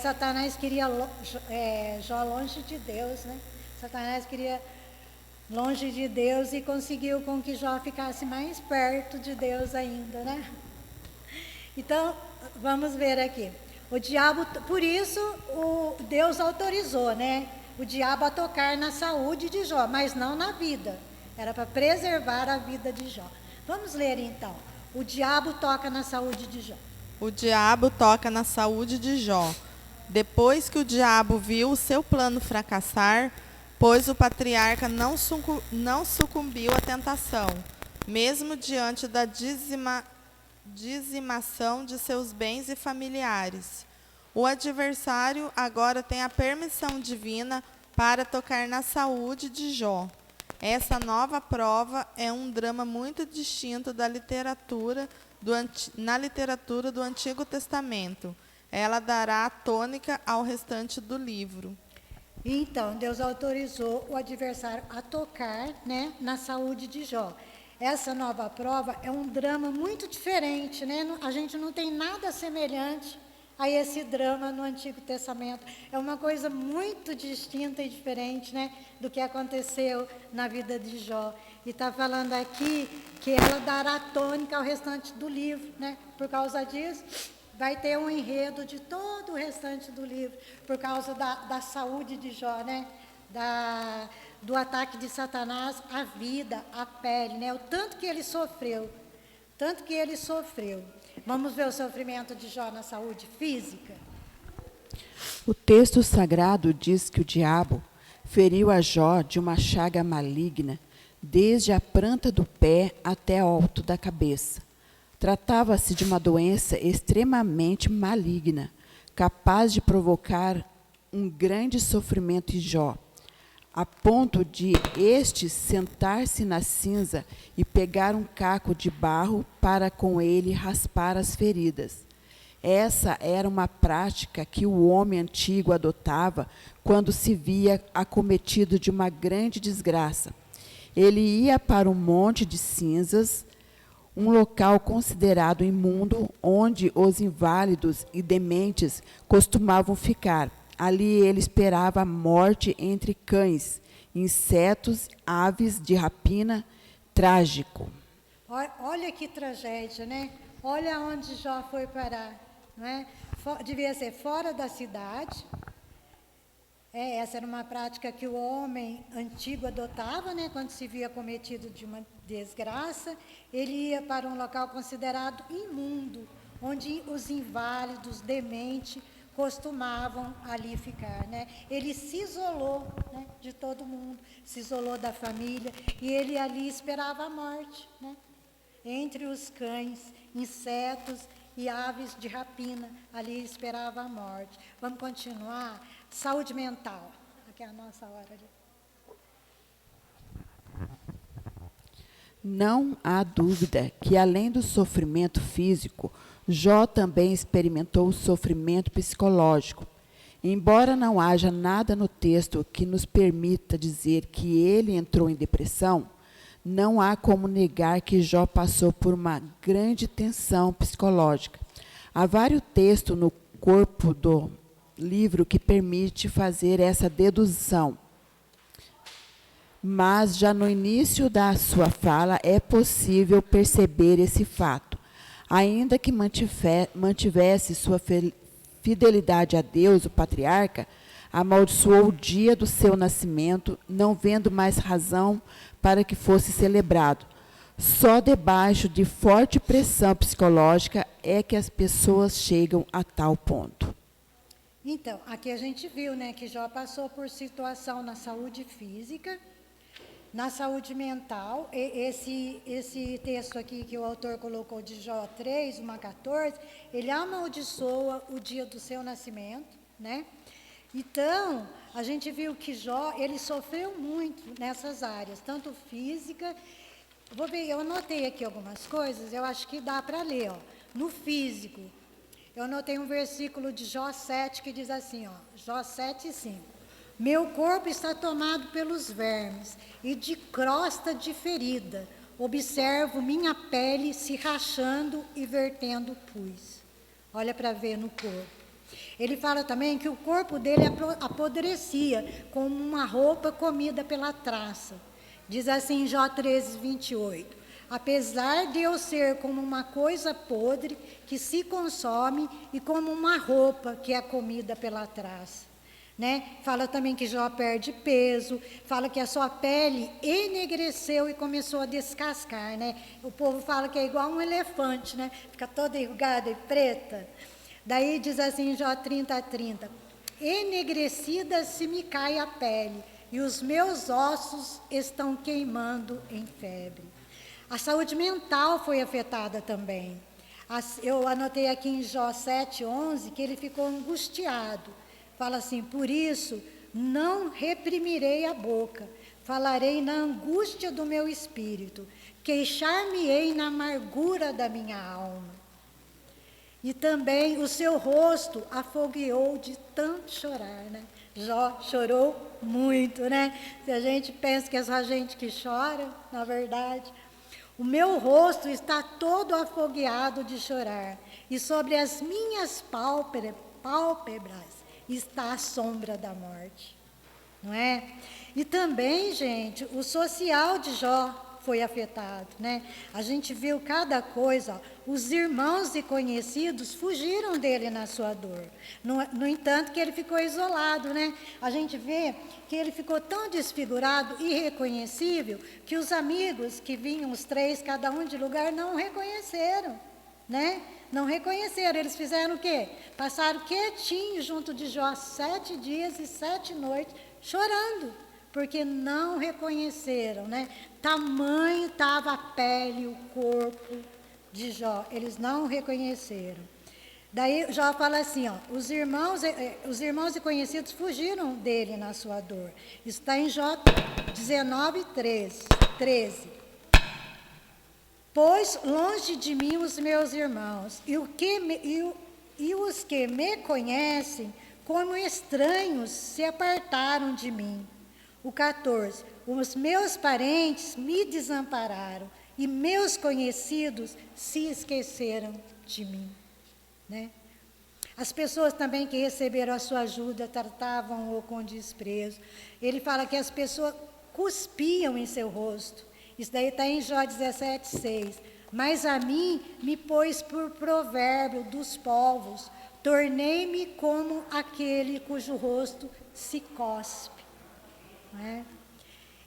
Satanás queria Jó longe de Deus, né? Satanás queria longe de Deus e conseguiu com que Jó ficasse mais perto de Deus ainda, né? Então, vamos ver aqui. O diabo, por isso, Deus autorizou, né? O diabo a tocar na saúde de Jó, mas não na vida. Era para preservar a vida de Jó. Vamos ler então. O diabo toca na saúde de Jó. O diabo toca na saúde de Jó. Depois que o diabo viu o seu plano fracassar, pois o patriarca não sucumbiu à tentação, mesmo diante da dizimação de seus bens e familiares. O adversário agora tem a permissão divina para tocar na saúde de Jó. Essa nova prova é um drama muito distinto da na literatura do Antigo Testamento. Ela dará a tônica ao restante do livro. Então, Deus autorizou o adversário a tocar, né, na saúde de Jó. Essa nova prova é um drama muito diferente, né? A gente não tem nada semelhante a esse drama no Antigo Testamento. É uma coisa muito distinta e diferente, né, do que aconteceu na vida de Jó. E está falando aqui que ela dará tônica ao restante do livro, né? Por causa disso, vai ter um enredo de todo o restante do livro, por causa da saúde de Jó, né? Do ataque de Satanás à vida, à pele, né? O tanto que ele sofreu, Vamos ver o sofrimento de Jó na saúde física? O texto sagrado diz que o diabo feriu a Jó de uma chaga maligna, desde a planta do pé até o alto da cabeça. Tratava-se de uma doença extremamente maligna, capaz de provocar um grande sofrimento em Jó, a ponto de este sentar-se na cinza e pegar um caco de barro para com ele raspar as feridas. Essa era uma prática que o homem antigo adotava quando se via acometido de uma grande desgraça. Ele ia para um monte de cinzas, um local considerado imundo, onde os inválidos e dementes costumavam ficar. Ali ele esperava a morte entre cães, insetos, aves de rapina. Trágico. Olha que tragédia, né? Olha onde Jó foi parar, não é? Devia ser fora da cidade. Essa era uma prática que o homem antigo adotava, né? Quando se via cometido de uma desgraça, ele ia para um local considerado imundo, onde os inválidos, dementes, costumavam ali ficar, né? Ele se isolou, né, de todo mundo, se isolou da família, e ele ali esperava a morte, né? Entre os cães, insetos e aves de rapina, ali esperava a morte. Vamos continuar? Saúde mental. Aqui é a nossa hora ali. Não há dúvida que, além do sofrimento físico, Jó também experimentou o sofrimento psicológico. Embora não haja nada no texto que nos permita dizer que ele entrou em depressão, não há como negar que Jó passou por uma grande tensão psicológica. Há vários textos no corpo do livro que permite fazer essa dedução. Mas já no início da sua fala é possível perceber esse fato. Ainda que mantivesse sua fidelidade a Deus, o patriarca amaldiçoou o dia do seu nascimento, não vendo mais razão para que fosse celebrado. Só debaixo de forte pressão psicológica é que as pessoas chegam a tal ponto. Então, aqui a gente viu, né, que Jó passou por situação na saúde física, na saúde mental. Esse texto aqui que o autor colocou de Jó 3, 1 a 14, ele amaldiçoa o dia do seu nascimento, né? Então, a gente viu que Jó, ele sofreu muito nessas áreas, tanto física. Vou ver, eu anotei aqui algumas coisas, eu acho que dá para ler, ó. No físico, eu anotei um versículo de Jó 7 que diz assim, ó, Jó 7, 5. Meu corpo está tomado pelos vermes e de crosta de ferida. Observo minha pele se rachando e vertendo pus. Olha para ver no corpo. Ele fala também que o corpo dele apodrecia como uma roupa comida pela traça. Diz assim em Jó 13, 28. Apesar de eu ser como uma coisa podre que se consome e como uma roupa que é comida pela traça. Né? Fala também que Jó perde peso, fala que a sua pele enegreceu e começou a descascar, né? O povo fala que é igual um elefante, né? Fica toda enrugada e preta. Daí diz assim em Jó 30, 30, enegrecida se me cai a pele e os meus ossos estão queimando em febre. A saúde mental foi afetada também. Eu anotei aqui em Jó 7, 11, que ele ficou angustiado. Fala assim, por isso não reprimirei a boca, falarei na angústia do meu espírito, queixar-me-ei na amargura da minha alma. E também o seu rosto afogueou de tanto chorar, né? Jó chorou muito, né? Se a gente pensa que é só a gente que chora, na verdade. O meu rosto está todo afogueado de chorar, e sobre as minhas pálpebras está a sombra da morte, não é? E também, gente, o social de Jó foi afetado, né? A gente viu cada coisa, ó, os irmãos e conhecidos fugiram dele na sua dor. No entanto, que ele ficou isolado, né? A gente vê que ele ficou tão desfigurado, irreconhecível, que os amigos que vinham, os três, cada um de lugar, não o reconheceram, né? Não reconheceram, eles fizeram o quê? Passaram quietinho junto de Jó 7 dias e 7 noites, chorando, porque não reconheceram, né? Tamanho estava a pele, o corpo de Jó, eles não reconheceram. Daí Jó fala assim, ó, os irmãos e conhecidos fugiram dele na sua dor. Isso está em Jó 19, 13. Pois longe de mim os meus irmãos, e e os que me conhecem como estranhos se apartaram de mim. O 14, os meus parentes me desampararam e meus conhecidos se esqueceram de mim. Né? As pessoas também que receberam a sua ajuda tratavam-o com desprezo. Ele fala que as pessoas cuspiam em seu rosto. Isso daí está em Jó 17:6. Mas a mim me pôs por provérbio dos povos, tornei-me como aquele cujo rosto se cospe. Né?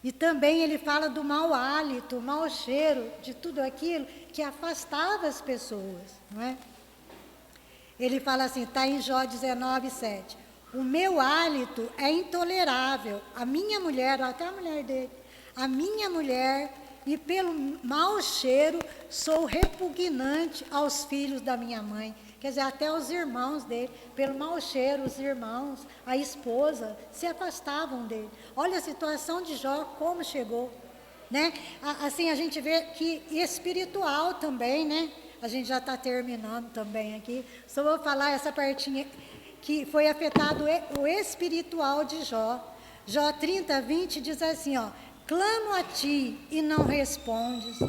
E também ele fala do mau hálito, mau cheiro, de tudo aquilo que afastava as pessoas. Não é? Ele fala assim, está em Jó 19:7. O meu hálito é intolerável. A minha mulher, até a mulher dele, a minha mulher, e pelo mau cheiro sou repugnante aos filhos da minha mãe. Quer dizer, até os irmãos dele, pelo mau cheiro, os irmãos, a esposa, se afastavam dele. Olha a situação de Jó, como chegou. Né? Assim, a gente vê que espiritual também, né? A gente já está terminando também aqui. Só vou falar essa partinha que foi afetado o espiritual de Jó. Jó 30:20 diz assim, ó. Clamo a ti e não respondes.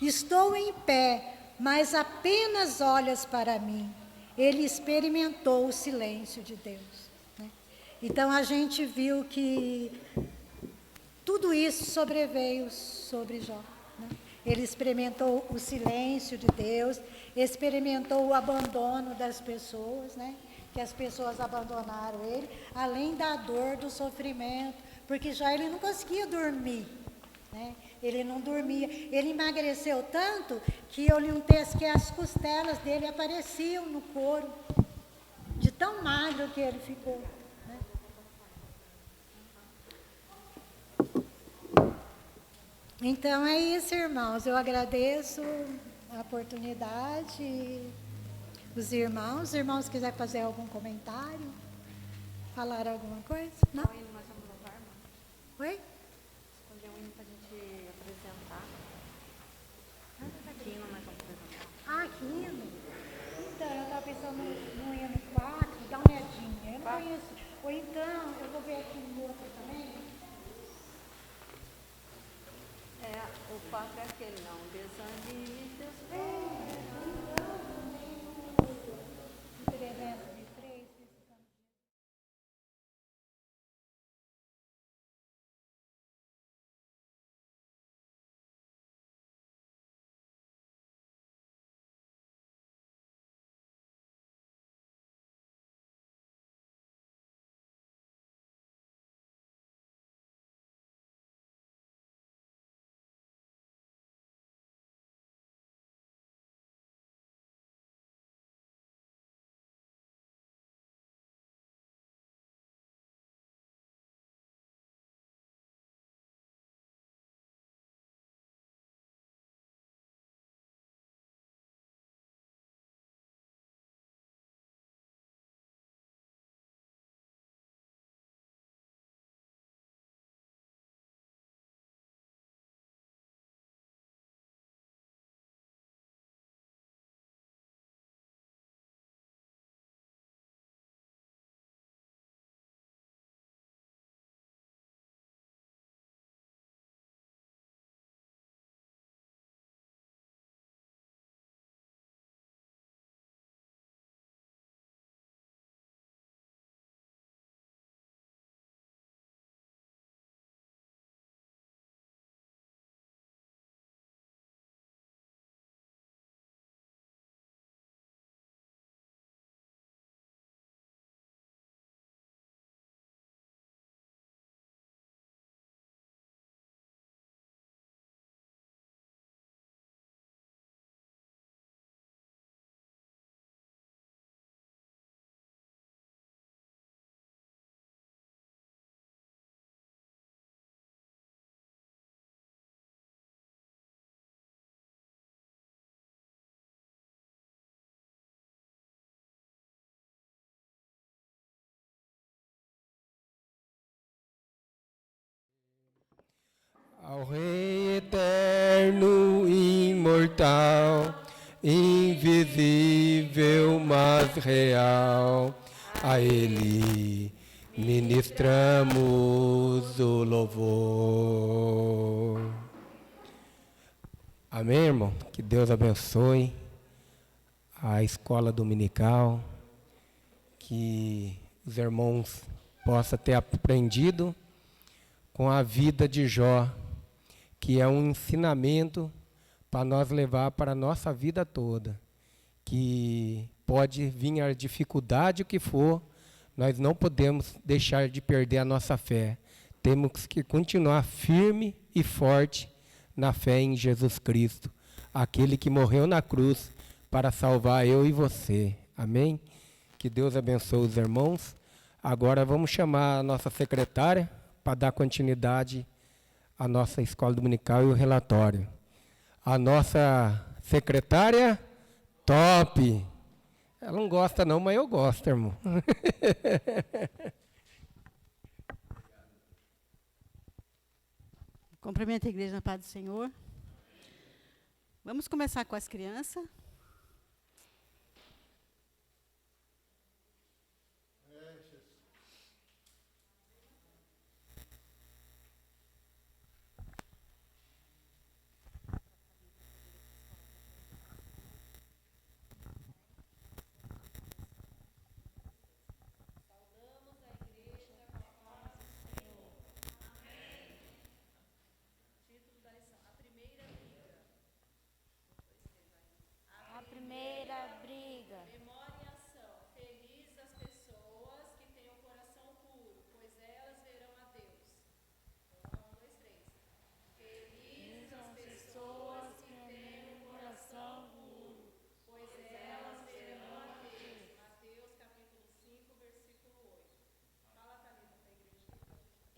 Estou em pé, mas apenas olhas para mim. Ele experimentou o silêncio de Deus. Né? Então a gente viu que tudo isso sobreveio sobre Jó. Né? Ele experimentou o silêncio de Deus, experimentou o abandono das pessoas, né? Que as pessoas abandonaram ele, além da dor, do sofrimento, porque já ele não conseguia dormir. Né? Ele não dormia. Ele emagreceu tanto que eu li um texto que as costelas dele apareciam no couro, de tão magro que ele ficou. Né? Então é isso, irmãos. Eu agradeço a oportunidade. Os irmãos quiserem fazer algum comentário, falar alguma coisa? Não? Qual hino nós vamos louvar, irmã? Oi? Escolher um hino para a gente apresentar. Que hino nós vamos apresentar? Ah, que hino? Então, eu estava pensando no hino 4, dá uma olhadinha. Eu não conheço. Ou então, eu vou ver aqui no outro também. O 4 é aquele, não. Desanime, Deus. 303. Ao Rei eterno e imortal, invisível, mas real. A Ele ministramos o louvor. Amém, irmão? Que Deus abençoe a escola dominical, que os irmãos possam ter aprendido com a vida de Jó, que é um ensinamento para nós levar para a nossa vida toda, que pode vir a dificuldade que for, nós não podemos deixar de perder a nossa fé. Temos que continuar firme e forte na fé em Jesus Cristo, aquele que morreu na cruz para salvar eu e você. Amém? Que Deus abençoe os irmãos. Agora vamos chamar a nossa secretária para dar continuidade à nossa escola dominical e o relatório. A nossa secretária, top! Ela não gosta não, mas eu gosto, irmão. Cumprimento a igreja na paz do Senhor. Vamos começar com as crianças.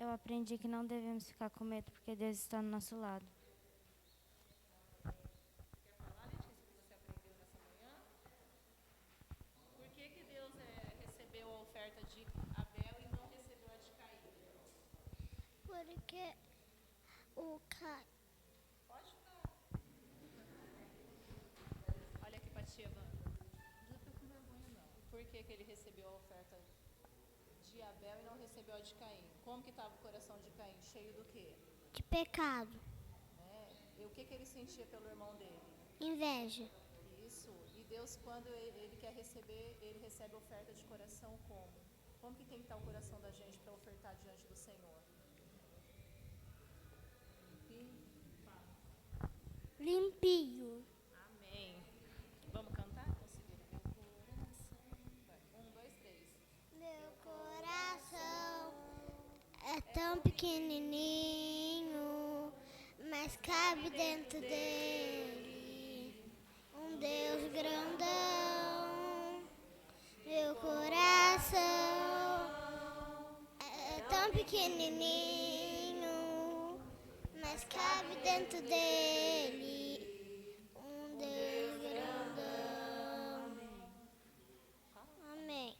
Eu aprendi que não devemos ficar com medo, porque Deus está no nosso lado. Quer falar, Letícia, o que você aprendeu nessa manhã? Por que Deus recebeu a oferta de Abel e não recebeu a de Caim? Porque o Caim... Pode ficar. Olha aqui pra tia, Wanda. Não fica com vergonha, não. Por que ele recebeu a oferta de Abel e não recebeu a de Caim? Como que estava o coração de Caim? Cheio do quê? de pecado, E o que ele sentia pelo irmão dele? inveja, Isso. E Deus, quando ele quer receber, ele recebe oferta de coração como? Como que tem que estar o coração da gente para ofertar diante do Senhor? limpinho. Amém. Vamos cantar? Conseguiram? Meu coração. Vai. 1, 2, 3. Meu coração é tão pequenininho, mas cabe dentro dele um Deus grandão. Meu coração é tão pequenininho, mas cabe dentro dele um Deus grandão. Amém.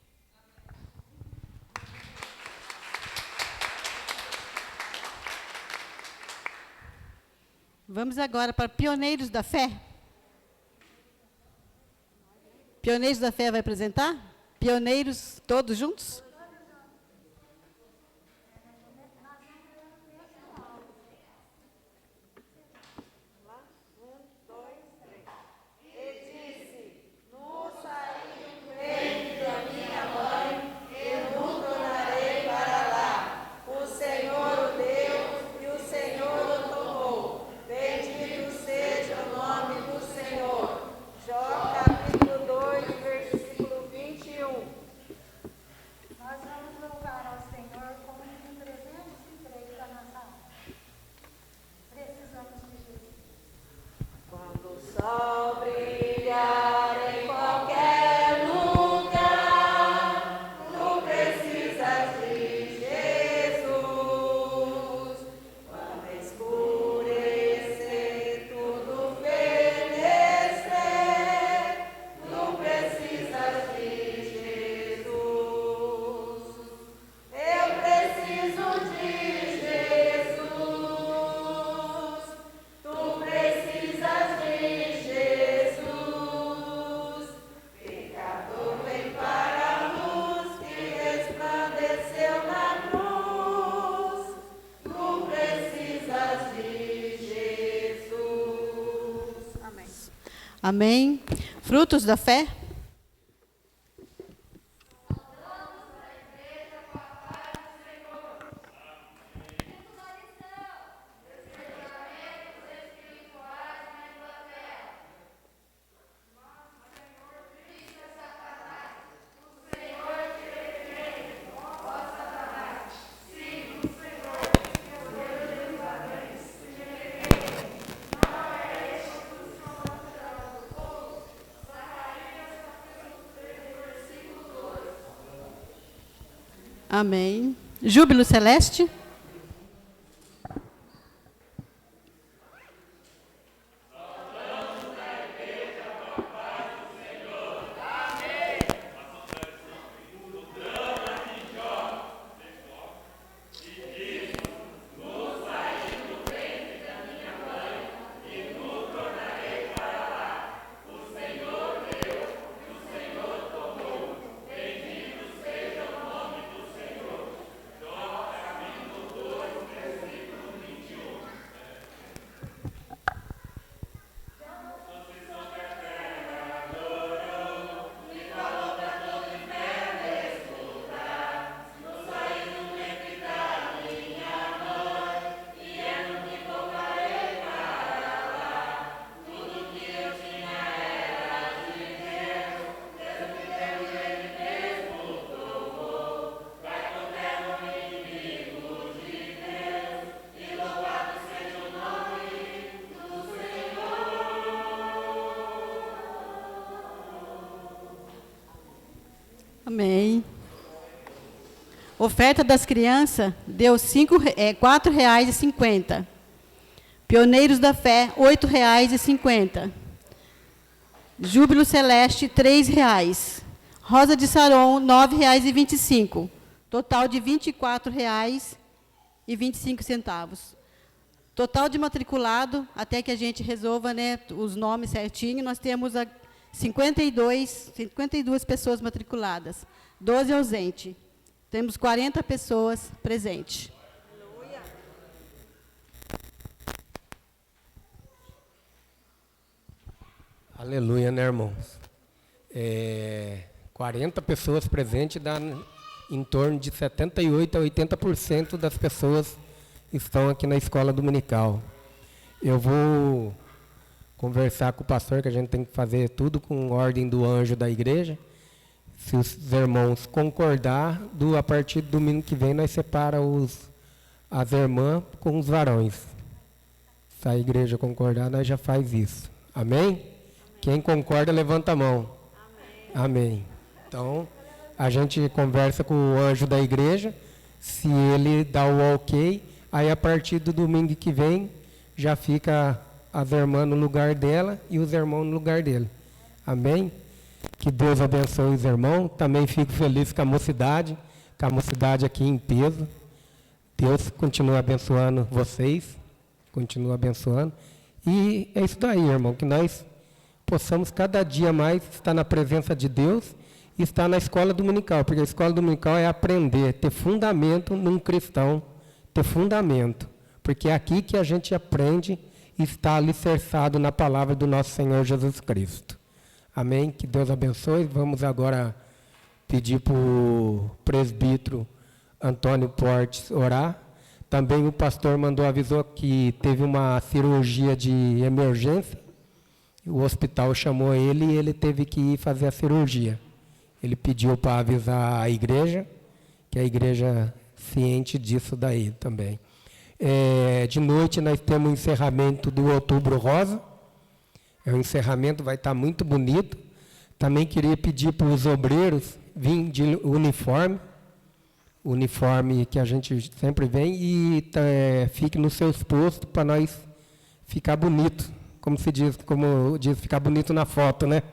Vamos agora para Pioneiros da Fé. Pioneiros da Fé vai apresentar? Pioneiros todos juntos? Tu precisas de Jesus. Amém. Frutos da fé. Amém. Júbilo celeste. Amém. Oferta das crianças deu R$ 4,50. Pioneiros da Fé, R$ 8,50. Júbilo Celeste, R$ 3,00. Rosa de Saron, R$ 9,25. Total de R$ 24,25. Total de matriculado, até que a gente resolva, né, os nomes certinho, nós temos 52 pessoas matriculadas, 12 ausentes. Temos 40 pessoas presentes. Aleluia, né, irmãos? 40 pessoas presentes dá em torno de 78% a 80% das pessoas que estão aqui na escola dominical. Eu vou conversar com o pastor, que a gente tem que fazer tudo com ordem do anjo da igreja. Se os irmãos concordar, a partir do domingo que vem, nós separamos as irmãs com os varões. Se a igreja concordar, nós já faz isso. Amém? Quem concorda, levanta a mão. Amém. Então, a gente conversa com o anjo da igreja, se ele dá o ok, aí a partir do domingo que vem, já fica as irmãs no lugar dela e os irmãos no lugar dele. Amém? Que Deus abençoe os irmãos. Também fico feliz com a mocidade aqui em peso. Deus continua abençoando vocês, continua abençoando. E é isso daí, irmão, que nós possamos cada dia mais estar na presença de Deus e estar na escola dominical, porque a escola dominical é aprender, ter fundamento num cristão, ter fundamento, porque é aqui que a gente aprende e está alicerçado na palavra do nosso Senhor Jesus Cristo. Amém? Que Deus abençoe. Vamos agora pedir para o presbítero Antônio Portes orar. Também o pastor avisou que teve uma cirurgia de emergência. O hospital chamou ele e ele teve que ir fazer a cirurgia. Ele pediu para avisar a igreja, que a igreja ciente disso daí também. De noite nós temos o encerramento do Outubro Rosa. O encerramento vai estar muito bonito. Também queria pedir para os obreiros virem de uniforme que a gente sempre vem, e fique nos seus postos para nós ficar bonito. Como diz, ficar bonito na foto, né?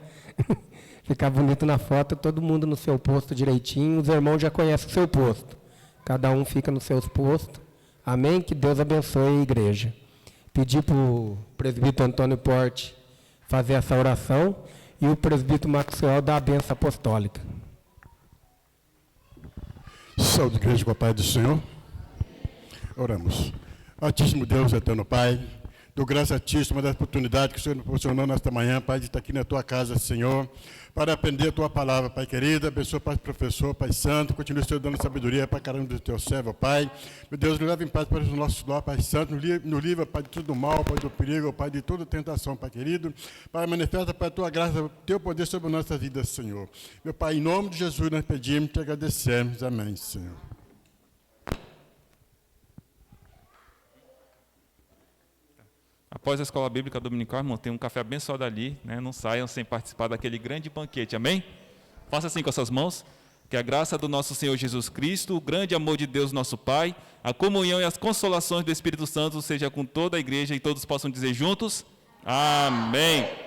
Ficar bonito na foto, todo mundo no seu posto direitinho. Os irmãos já conhecem o seu posto. Cada um fica nos seus postos. Amém? Que Deus abençoe a igreja. Pedir para o presbítero Antônio Porte fazer essa oração e o presbítero Maxwell dar a bênção apostólica. Saúde, igreja, com a paz do Senhor. Oramos. Altíssimo Deus, eterno Pai, Dou graças a Ti, Senhor, da oportunidade que o Senhor nos proporcionou nesta manhã, Pai, de estar aqui na Tua casa, Senhor, para aprender a Tua palavra, Pai querido. Abençoa, Pai, professor, Pai santo, continue, Senhor, dando sabedoria para cada um do Teu servo, Pai. Meu Deus, nos leva em paz para os nossos lares, Pai santo, nos livra, Pai, de tudo mal, Pai, do perigo, Pai, de toda tentação, Pai querido. Pai, manifesta, Pai, a Tua graça, o Teu poder sobre nossas vidas, Senhor. Meu Pai, em nome de Jesus, nós pedimos, Te agradecemos. Amém, Senhor. Após a escola bíblica dominical, irmão, tem um café abençoado ali, né? Não saiam sem participar daquele grande banquete, amém? Faça assim com as suas mãos. Que a graça do nosso Senhor Jesus Cristo, o grande amor de Deus nosso Pai, a comunhão e as consolações do Espírito Santo seja com toda a igreja e todos possam dizer juntos, amém.